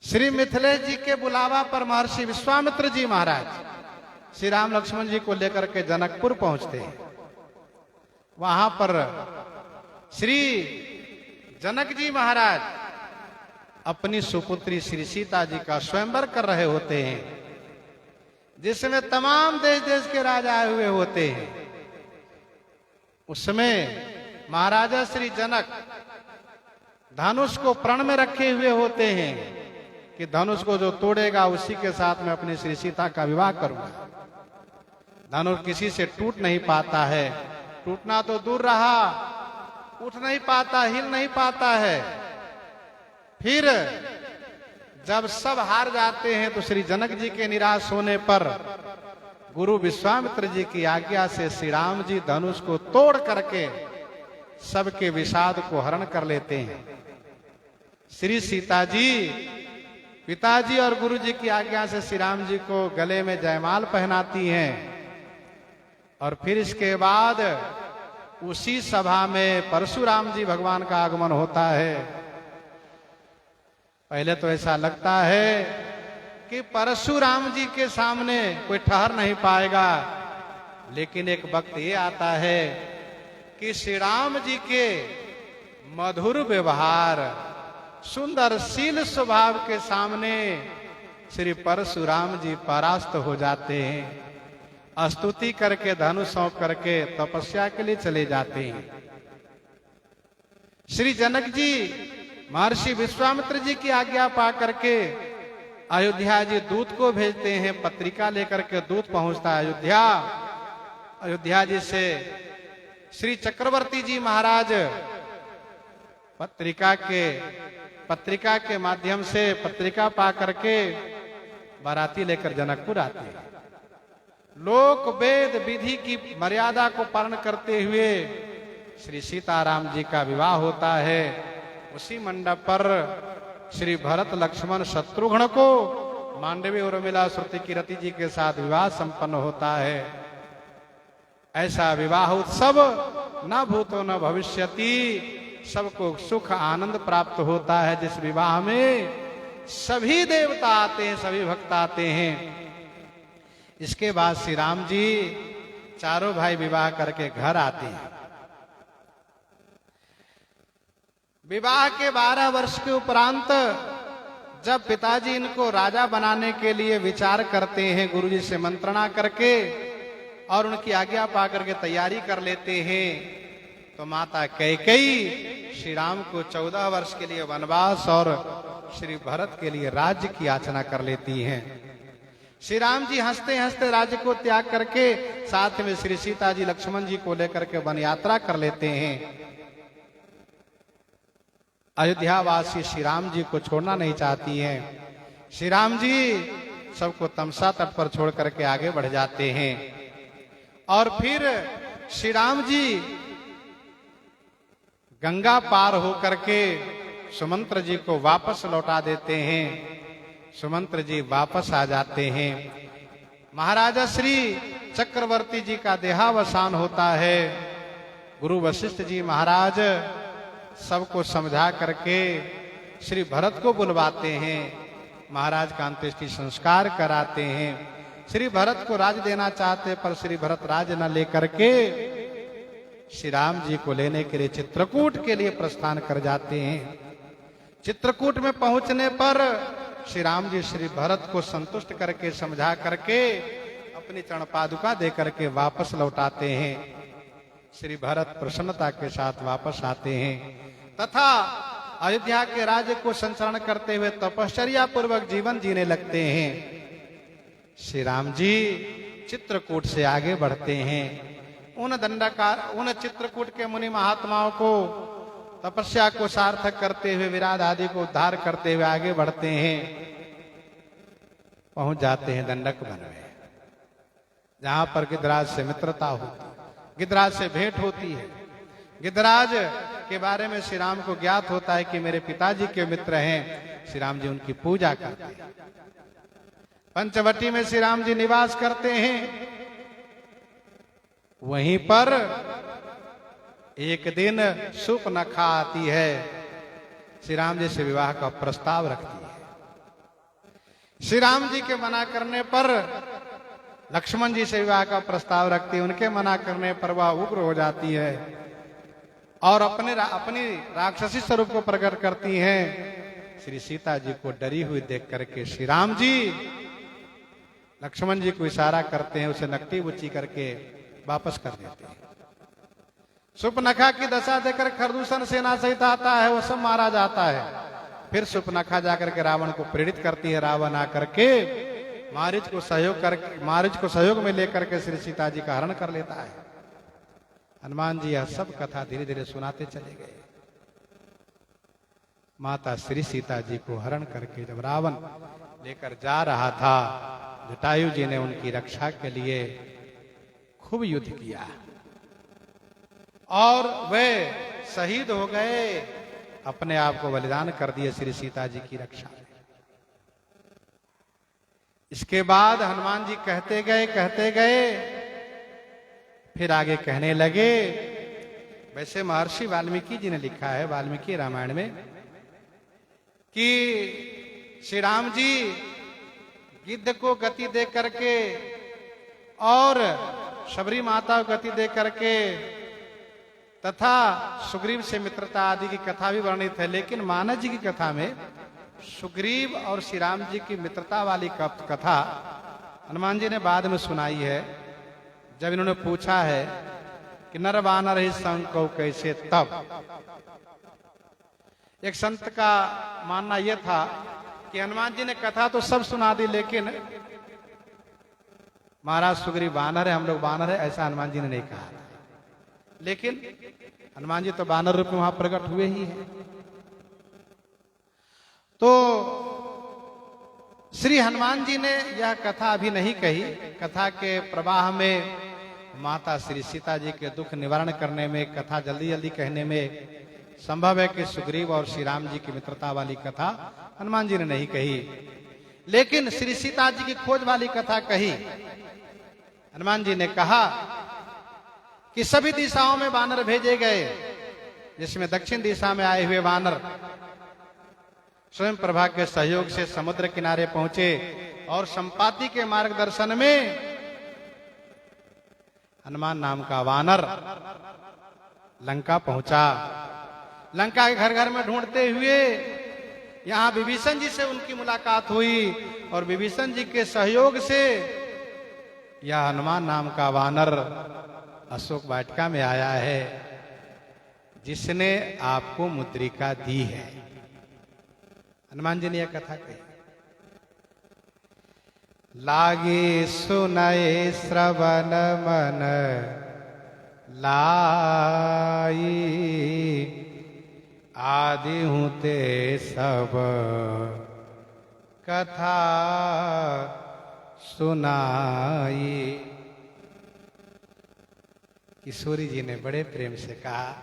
श्री मिथिलेश जी के बुलावा पर महर्षि विश्वामित्र जी महाराज श्री राम लक्ष्मण जी को लेकर के जनकपुर पहुंचते हैं। वहां पर श्री जनक जी महाराज अपनी सुपुत्री श्री सीता जी का स्वयंवर कर रहे होते हैं, जिसमें तमाम देश देश के राजा आए हुए होते हैं। उसमें महाराजा श्री जनक धनुष को प्रण में रखे हुए होते हैं कि धनुष को जो तोड़ेगा उसी के साथ में अपनी श्री सीता का विवाह करूंगा। धनुष किसी से टूट नहीं पाता है, टूटना तो दूर रहा, उठ नहीं पाता, हिल नहीं पाता है। फिर जब सब हार जाते हैं तो श्री जनक जी के निराश होने पर गुरु विश्वामित्र जी की आज्ञा से श्री राम जी धनुष को तोड़ करके सबके विषाद को हरण कर लेते हैं। श्री सीता जी पिताजी और गुरु जी की आज्ञा से श्री राम जी को गले में जयमाल पहनाती हैं और फिर इसके बाद उसी सभा में परशुराम जी भगवान का आगमन होता है। पहले तो ऐसा लगता है कि परशुराम जी के सामने कोई ठहर नहीं पाएगा, लेकिन एक वक्त ये आता है कि श्री राम जी के मधुर व्यवहार, सुंदर शील स्वभाव के सामने श्री परशुराम जी परास्त हो जाते हैं। स्तुति करके धनुष सौंप करके तपस्या के लिए चले जाते हैं। श्री जनक जी महर्षि विश्वामित्र जी की आज्ञा पा करके अयोध्या जी दूत को भेजते हैं। पत्रिका लेकर के दूत पहुंचता है अयोध्या। अयोध्या जी से श्री चक्रवर्ती जी महाराज पत्रिका के माध्यम से पत्रिका पा करके बाराती लेकर जनकपुर आते हैं। लोक वेद विधि की मर्यादा को पालन करते हुए श्री सीताराम जी का विवाह होता है। उसी मंडप पर श्री भरत लक्ष्मण शत्रुघ्न को मांडवी उर्मिला श्रुति कीरति जी के साथ विवाह संपन्न होता है। ऐसा विवाह उत्सव न भूतो न भविष्यति, सबको सुख आनंद प्राप्त होता है। जिस विवाह में सभी देवता आते हैं, सभी भक्त आते हैं। इसके बाद श्री राम जी चारों भाई विवाह करके घर आते हैं। विवाह के 12 वर्ष के उपरांत जब पिताजी इनको राजा बनाने के लिए विचार करते हैं, गुरुजी से मंत्रणा करके और उनकी आज्ञा पा करके तैयारी कर लेते हैं, तो माता कैकेयी श्री राम को 14 वर्ष के लिए वनवास और श्री भरत के लिए राज्य की याचना कर लेती हैं। श्री राम जी हंसते हंसते राज्य को त्याग करके साथ में श्री सीता जी लक्ष्मण जी को लेकर के वन यात्रा कर लेते हैं। अयोध्या वासी श्री राम जी को छोड़ना नहीं चाहती हैं। श्री राम जी सबको तमसा तट पर छोड़ करके आगे बढ़ जाते हैं और फिर श्री राम जी गंगा पार होकर के सुमंत्र जी को वापस लौटा देते हैं। सुमंत्र जी वापस आ जाते हैं। महाराजा श्री चक्रवर्ती जी का देहावसान होता है। गुरु वशिष्ठ जी महाराज सबको समझा करके श्री भरत को बुलवाते हैं। महाराज का अंत्येष्टि संस्कार कराते हैं। श्री भरत को राज देना चाहते पर श्री भरत राज न लेकर के श्री राम जी को लेने के लिए चित्रकूट के लिए प्रस्थान कर जाते हैं। चित्रकूट में पहुंचने पर श्री राम जी श्री भरत को संतुष्ट करके समझा करके अपनी चरण पादुका दे करके वापस लौटाते हैं। श्री भरत प्रसन्नता के साथ वापस आते हैं तथा अयोध्या के राज्य को संचरण करते हुए तपश्चर्या पूर्वक जीवन जीने लगते हैं। श्री राम जी चित्रकूट से आगे बढ़ते हैं। उन चित्रकूट के मुनि महात्माओं को तपस्या को सार्थक करते हुए विराट आदि को उद्धार करते हुए आगे बढ़ते हैं, पहुंच जाते हैं दंडक वन में, जहां पर गिद्धराज से मित्रता होती है, गिद्धराज से भेंट होती है। गिद्धराज के बारे में श्री राम को ज्ञात होता है कि मेरे पिताजी के मित्र हैं। श्री राम जी उनकी पूजा करते हैं। पंचवटी में श्री राम जी निवास करते हैं। वहीं पर एक दिन सुपनखा आती है, श्री राम जी से विवाह का प्रस्ताव रखती है। श्री राम जी के मना करने पर लक्ष्मण जी से विवाह का प्रस्ताव रखती है। उनके मना करने पर वह उग्र हो जाती है और अपनी राक्षसी स्वरूप को प्रकट करती हैं। श्री सीता जी को डरी हुई देख करके श्री राम जी लक्ष्मण जी को इशारा करते हैं, उसे नकटी बुच्ची करके वापस कर देते हैं। सुपनखा की दशा देकर खरदूषण सेना सहित आता है, वो सब मारा जाता है। फिर सुपनखा जाकर के रावण को प्रेरित करती है। रावण आकर के मारीच को सहयोग में लेकर के श्री सीता जी का हरण कर लेता है। हनुमान जी यह सब कथा धीरे धीरे सुनाते चले गए। माता श्री सीता जी को हरण करके जब रावण लेकर जा रहा था, जटायु जी ने उनकी रक्षा के लिए खूब युद्ध किया और वे शहीद हो गए, अपने आप को बलिदान कर दिए श्री सीता जी की रक्षा में। इसके बाद हनुमान जी कहते गए फिर आगे कहने लगे। वैसे महर्षि वाल्मीकि जी ने लिखा है वाल्मीकि रामायण में कि श्री राम जी गिद्ध को गति दे करके और शबरी माता को गति दे करके तथा सुग्रीव से मित्रता आदि की कथा भी वर्णित है। लेकिन मानस जी की कथा में सुग्रीव और श्री राम जी की मित्रता वाली कथा हनुमान जी ने बाद में सुनाई है। जब इन्होंने पूछा है कि नर वानर ही संग को कैसे, तब एक संत का मानना यह था कि हनुमान जी ने कथा तो सब सुना दी, लेकिन महाराज सुग्रीव वानर है, हम लोग वानर है, ऐसा हनुमान जी ने नहीं कहा। लेकिन हनुमान जी तो वानर रूप में वहां प्रकट हुए ही हैं। तो श्री हनुमान जी ने यह कथा अभी नहीं कही। कथा के प्रवाह में माता श्री सीता जी के दुख निवारण करने में, कथा जल्दी जल्दी कहने में संभव है कि सुग्रीव और श्री राम जी की मित्रता वाली कथा हनुमान जी ने नहीं कही, लेकिन श्री सीता जी की खोज वाली कथा कही। हनुमान जी ने कहा कि सभी दिशाओं में वानर भेजे गए, जिसमें दक्षिण दिशा में आए हुए वानर स्वयं प्रभा के सहयोग से समुद्र किनारे पहुंचे और संपाति के मार्गदर्शन में हनुमान नाम का वानर लंका पहुंचा। लंका के घर घर में ढूंढते हुए यहां विभीषण जी से उनकी मुलाकात हुई और विभीषण जी के सहयोग से यह हनुमान नाम का वानर अशोक वाटिका में आया है, जिसने आपको मुद्रिका दी है। हनुमान जी ने यह कथा कही। लागे सुनए श्रवण मन लाई, आदि हूं ते सब कथा सुनाई। किशोरी जी ने बड़े प्रेम से कहा,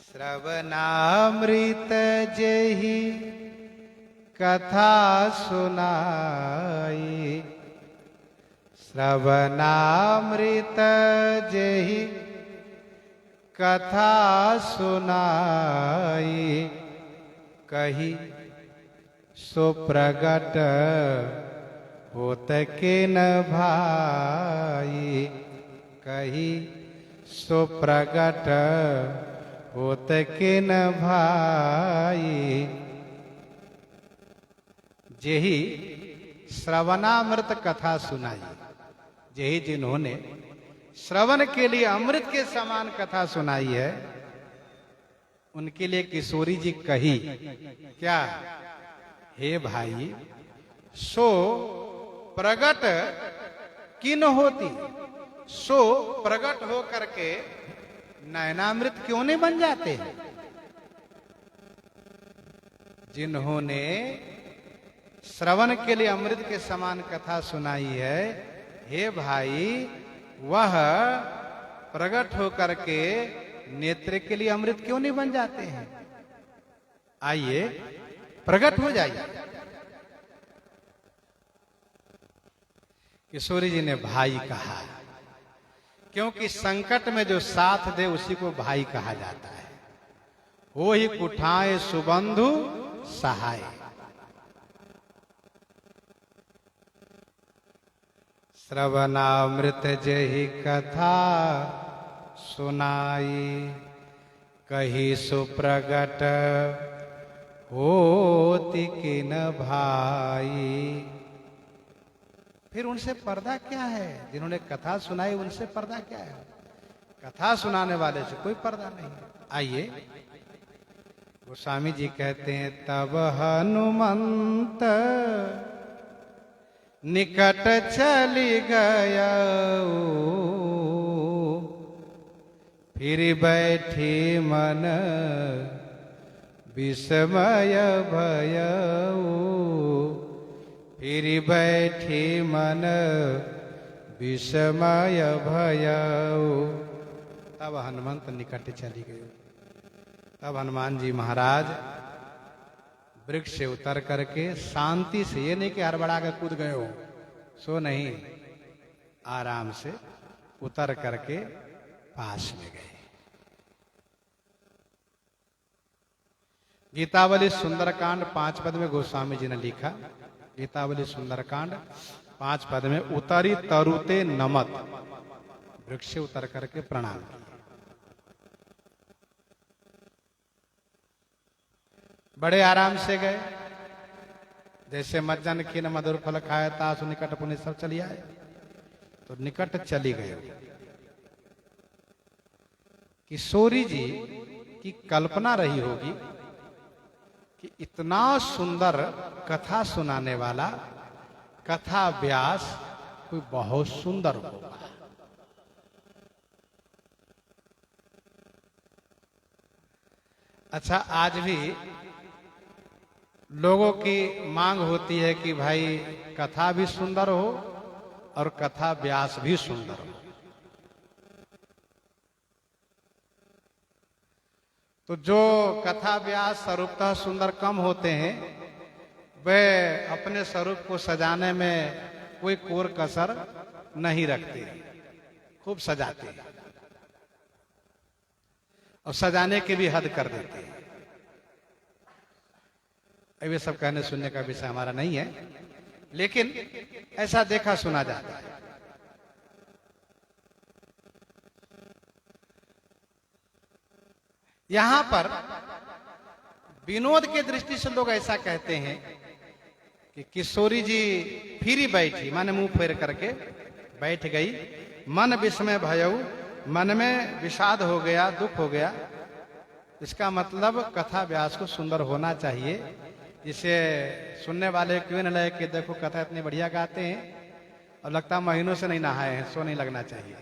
श्रवणामृत जेहि कथा सुनाई, श्रवणामृत जेहि कथा सुनाई, कही सो प्रगट होत के न भाई, कही सो प्रगट होत के न भाई। जेहि श्रवणामृत कथा सुनाई, जेहि जिन्होंने श्रवण के लिए अमृत के समान कथा सुनाई है, उनके लिए किशोरी जी कही क्या, हे भाई सो प्रगट किन होती, सो प्रगट हो करके नयनामृत क्यों नहीं बन जाते हैं? जिन्होंने श्रवण के लिए अमृत के समान कथा सुनाई है, हे भाई, वह प्रकट होकर के नेत्र के लिए अमृत क्यों नहीं बन जाते हैं? आइए प्रकट हो जाइए। किशोरी जी ने भाई कहा, क्योंकि संकट में जो साथ दे उसी को भाई कहा जाता है। वो ही कुठाए सुबंधु सहाय। श्रवणामृत जहि कथा सुनाई, कही सुप्रगट होति किन भाई। फिर उनसे पर्दा क्या है? जिन्होंने कथा सुनाई उनसे पर्दा क्या है? कथा सुनाने वाले से कोई पर्दा नहीं है। आइए, गोस्वामी जी कहते हैं, तब हनुमंत निकट चली गया, फिर बैठी मन विस्मय भयऊ, फिर बैठी मन विस्मय भयऊ। तब हनुमंत निकट चली गई। तब हनुमान जी महाराज वृक्ष से उतर करके शांति से, ये नहीं कि हड़बड़ा कर कूद गए हो, सो नहीं, आराम से उतर करके पास में गए। गीतावली सुंदरकांड 5 पद में गोस्वामी जी ने लिखा, गीतावली सुंदरकांड 5 पद में, उतरी तरुते नमत, वृक्ष से उतर करके प्रणाम किया। बड़े आराम से गए, जैसे मज्जन की न मधुर फल खाए तासु निकट पुण्य सब चली आए, तो निकट चली गए। किशोरी जी की कल्पना रही होगी कि इतना सुंदर कथा सुनाने वाला कथा व्यास कोई बहुत सुंदर होगा। अच्छा, आज भी लोगों की मांग होती है कि भाई कथा भी सुंदर हो और कथा व्यास भी सुंदर हो। तो जो कथा व्यास स्वरूपतः सुंदर कम होते हैं, वे अपने स्वरूप को सजाने में कोई कोर कसर नहीं रखते, खूब सजाते हैं और सजाने की भी हद कर देते हैं। ये सब कहने सुनने का विषय हमारा नहीं है, लेकिन ऐसा देखा सुना जाता है। यहां पर विनोद के दृष्टि से लोग ऐसा कहते हैं कि किशोरी जी फिर ही बैठी, माने मुंह फेर करके बैठ गई। मन विस्मय भयऊ, मन में विषाद हो गया, दुख हो गया। इसका मतलब कथा व्यास को सुंदर होना चाहिए, जिसे सुनने वाले क्यों न लगे कि देखो कथा इतनी बढ़िया गाते हैं और लगता महीनों से नहीं नहाए हैं, सो नहीं लगना चाहिए।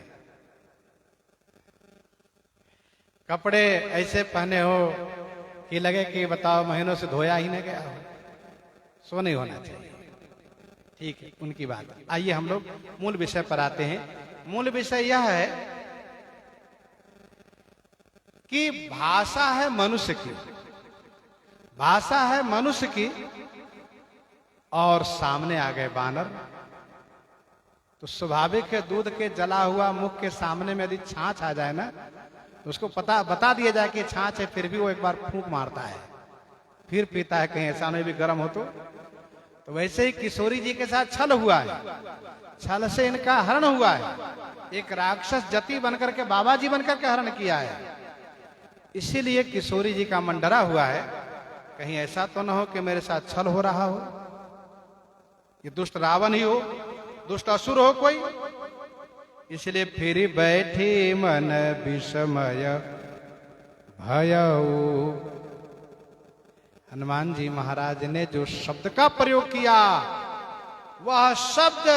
कपड़े ऐसे पहने हो कि लगे कि बताओ महीनों से धोया ही नहीं गया हो, सो नहीं होना चाहिए। ठीक है, उनकी बात। आइए हम लोग मूल विषय पर आते हैं। मूल विषय यह है कि भाषा है मनुष्य की, भाषा है मनुष्य की, और सामने आ गए बानर। तो स्वाभाविक है, दूध के जला हुआ मुख के सामने में यदि छाछ आ जाए ना, तो उसको बता दिया जाए कि छाछ है, फिर भी वो एक बार फूंक मारता है, फिर पीता है, कहीं ऐसा नहीं भी गर्म हो तो वैसे ही किशोरी जी के साथ छल हुआ है, छल से इनका हरण हुआ है। एक राक्षस जति बनकर के, बाबा जी बनकर के हरण किया है। इसीलिए किशोरी जी का मन डरा हुआ है, कहीं ऐसा तो न हो कि मेरे साथ छल हो रहा हो, ये दुष्ट रावण ही हो, दुष्ट असुर हो कोई। इसलिए फिर बैठी मन विस्मय भयऊ। हनुमान जी महाराज ने जो शब्द का प्रयोग किया, वह शब्द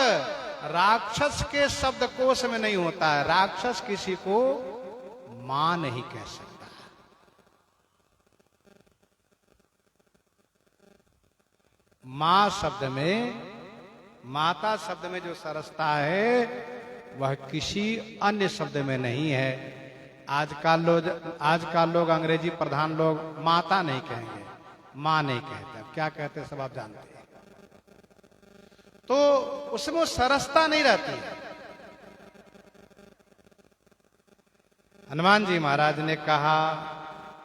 राक्षस के शब्दकोश में नहीं होता है। राक्षस किसी को मां नहीं कह सकता। मां शब्द में, माता शब्द में जो सरसता है वह किसी अन्य शब्द में नहीं है। आजकल लोग अंग्रेजी प्रधान लोग माता नहीं कहेंगे, मां नहीं कहते। क्या कहते हैं सब आप जानते हैं। तो उसमें वो सरसता नहीं रहती है। हनुमान जी महाराज ने कहा,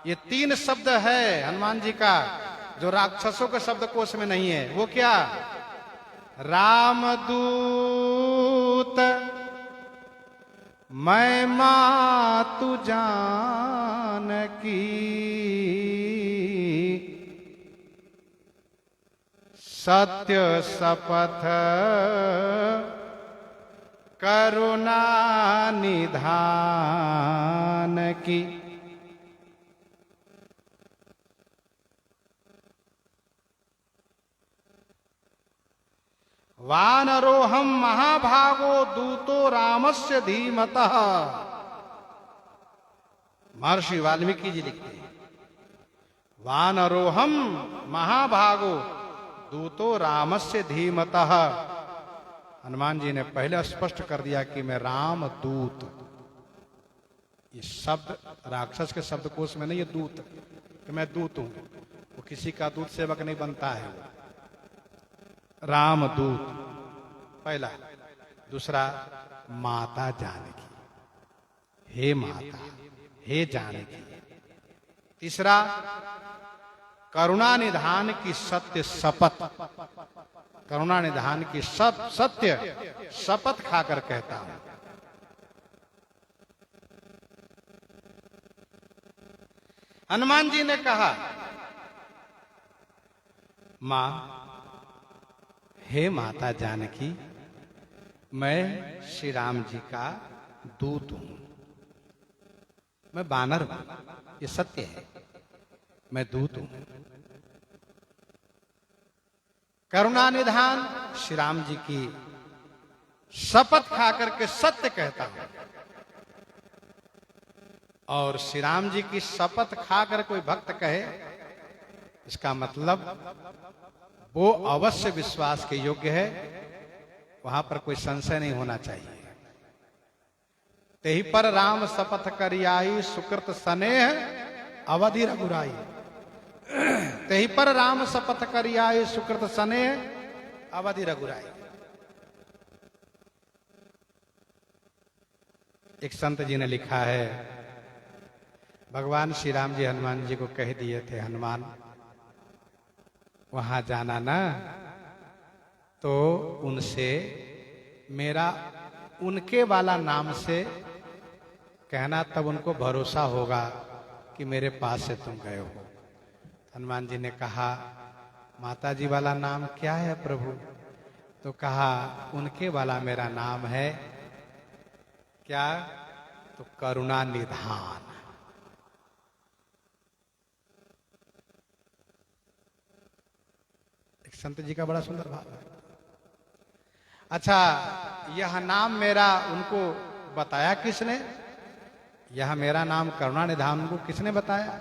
ये 3 शब्द है हनुमान जी का जो राक्षसों के शब्दकोश में नहीं है। वो क्या? रामदूत मैं मातु जानकी, सत्य शपथ करुणा निधान की। वानरोहम महाभागो दूतो रामस्य धीमतः। महर्षि वाल्मीकि जी लिखते हैं, वानरोहम महाभागो दूतो रामस्य धीमतः। हनुमान जी ने पहले स्पष्ट कर दिया कि मैं राम दूत। ये शब्द राक्षस के शब्दकोश में नहीं, ये दूत कि मैं दूत हूं। वो किसी का दूत सेवक नहीं बनता है। राम दूत पहला। दूसरा, माता जानकी, हे माता, हे जानकी। तीसरा, करुणा निधान की सत्य शपथ, करुणा निधान की सत्य शपथ खाकर कहता हूं। हनुमान जी ने कहा, मां, हे माता जानकी, मैं श्री राम जी का दूत हूं। मैं बानर हूं, ये सत्य है, मैं दूत हूं। करुणा निधान श्री राम जी की शपथ खाकर के सत्य कहता हूं। और श्री राम जी की शपथ खाकर कोई भक्त कहे, इसका मतलब वो अवश्य विश्वास के योग्य है, वहां पर कोई संशय नहीं होना चाहिए। तेहि पर राम शपथ करियाई, सुकृत स्नेह अवधि रघुराई। तेहि पर राम शपथ करियाई, सुकृत स्नेह अवधि रघुराई। एक संत जी ने लिखा है, भगवान श्री राम जी हनुमान जी को कह दिए थे, हनुमान वहां जाना ना, तो उनसे मेरा उनके वाला नाम से कहना, तब उनको भरोसा होगा कि मेरे पास से तुम गए हो। हनुमान जी ने कहा, माता जी वाला नाम क्या है प्रभु? तो कहा, उनके वाला मेरा नाम है क्या? तो करुणा निधान। एक संत जी का बड़ा सुंदर भाव है। अच्छा, यह नाम मेरा उनको बताया किसने? यह मेरा नाम करुणा निधान उनको किसने बताया?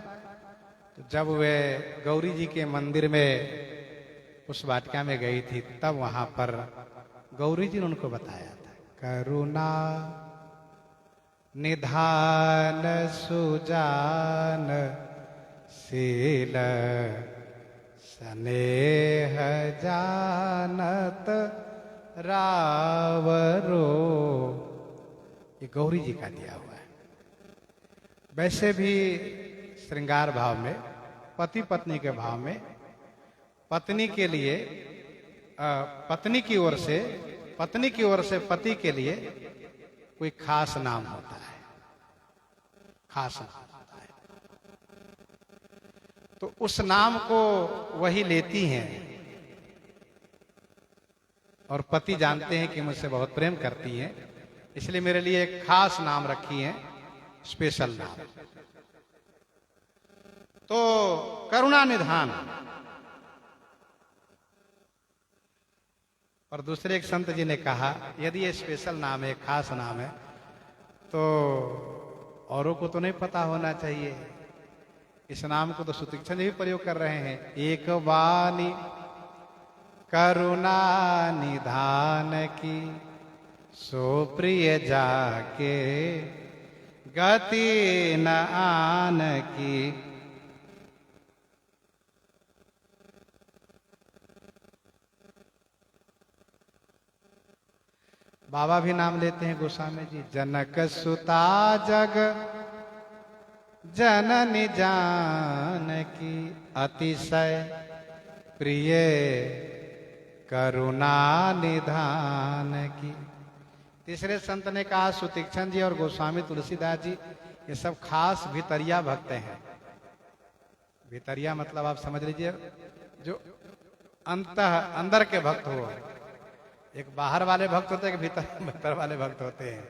तो जब वे गौरी जी के मंदिर में उस वाटिका में गई थी, तब वहां पर गौरी जी ने उनको बताया था, करुणा निधान सुजान शील स्नेह जानत रावरो। ये गौरी जी का दिया हुआ है। वैसे भी श्रृंगार भाव में, पति पत्नी के भाव में, पत्नी के लिए पत्नी की ओर से पति के लिए कोई खास नाम होता है, खास नाम होता है। तो उस नाम को वही लेती हैं, और पति जानते हैं कि मुझसे बहुत प्रेम करती हैं, इसलिए मेरे लिए एक खास नाम रखी है, स्पेशल नाम। तो करुणा निधान। और दूसरे एक संत जी ने कहा, यदि ये स्पेशल नाम है, खास नाम है, तो औरों को तो नहीं पता होना चाहिए। इस नाम को तो सुतीक्षण भी प्रयोग कर रहे हैं। एक वाणी करुणा निधान की, सो प्रिय जाके गति न आन की। बाबा भी नाम लेते हैं गोस्वामी जी। जनक सुता जग जननी जानकी, अतिशय प्रिय करुणा निधान की। तीसरे संत ने कहा सुतीक्षण जी और गोस्वामी तुलसीदास जी, ये सब खास भितरिया भक्त हैं। भितरिया मतलब आप समझ लीजिए जो अंदर के भक्त हो। एक बाहर वाले भक्त होते हैं, भीतर वाले भक्त होते हैं।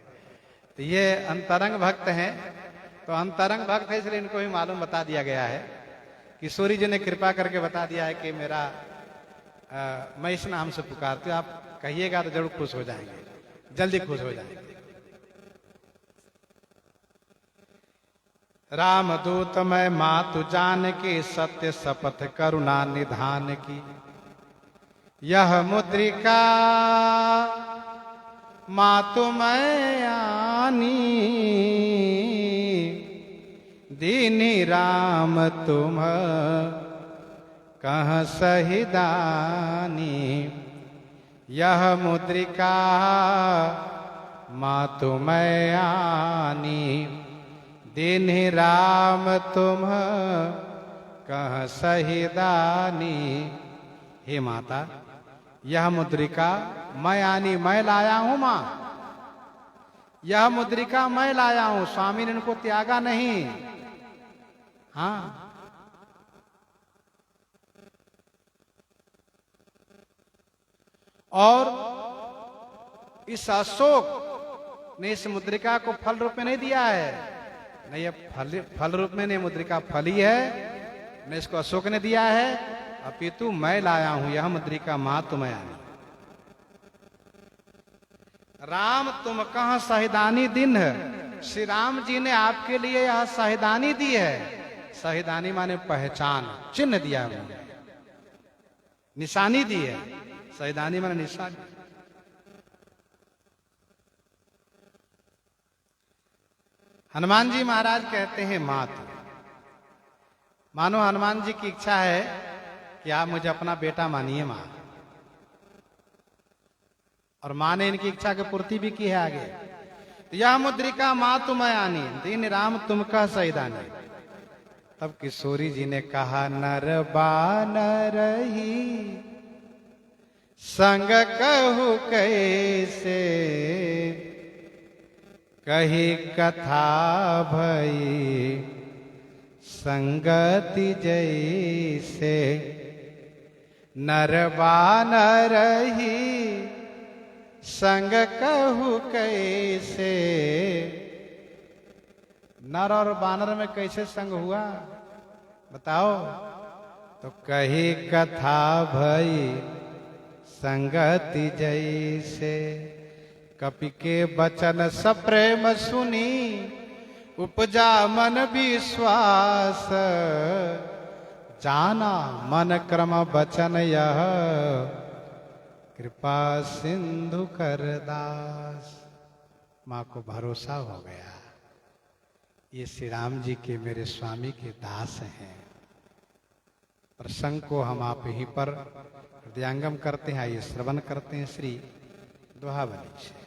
तो ये अंतरंग भक्त हैं। तो अंतरंग भक्त है इसलिए इनको भी मालूम बता दिया गया है। किशोरी जी ने कृपा करके बता दिया है कि मेरा मैं इस नाम से पुकारती हूँ, आप कहिएगा तो जरूर खुश हो जाएंगे, जल्दी खुश हो जाएंगे। रामदूत मैं मातु जान की, सत्य शपथ करुणा निधान की। यह मुद्रिका मातु मैं आनी, दीनी राम तुम कह सही दानी। यह मुद्रिका मातु मैं आनी, दीनी राम तुम कह सही दानी। हे माता, यह मुद्रिका मैं आनी, मैं लाया हूं मां। यह मुद्रिका मैं लाया हूं, स्वामी ने इनको त्यागा नहीं। हाँ, और इस अशोक ने इस मुद्रिका को फल रूप में नहीं दिया है। नहीं, ये फल रूप में नहीं, मुद्रिका फली है, न इसको अशोक ने दिया है, अपितु मैं लाया हूं। यह मुद्रिका मातु मैं आनी। राम तुम कहां सहिदानी दिन है। श्री राम जी ने आपके लिए यह सहिदानी दी है। सहिदानी माने पहचान, चिन्ह दिया है, निशानी दी है। सहिदानी माने निशानी। हनुमान जी महाराज कहते हैं मातु। मानो हनुमान जी की इच्छा है कि आप मुझे अपना बेटा मानिए मां। और मां ने इनकी इच्छा की पूर्ति भी की है आगे। तो यह मुद्रिका मातु मैं आनी, दीन राम तुम कह सहिदानी। तब किशोरी जी ने कहा नर बानर ही संग कहू कैसे, कही कथा भई संगति जैसे। नर बानर ही संग कहू कैसे। नर और बानर में कैसे संग हुआ बताओ। तो कही कथा भई संगति जैसे। कपि के बचन सप्रेम सुनी, उपजा मन विश्वास। जाना मन क्रम बचन यह, कृपा सिंधु कर दास। माँ को भरोसा हो गया, ये श्री राम जी के मेरे स्वामी के दास हैं। प्रसंग को हम आप यहीं पर हृदयांगम करते हैं। आइए श्रवण करते हैं श्री दोहाबली से।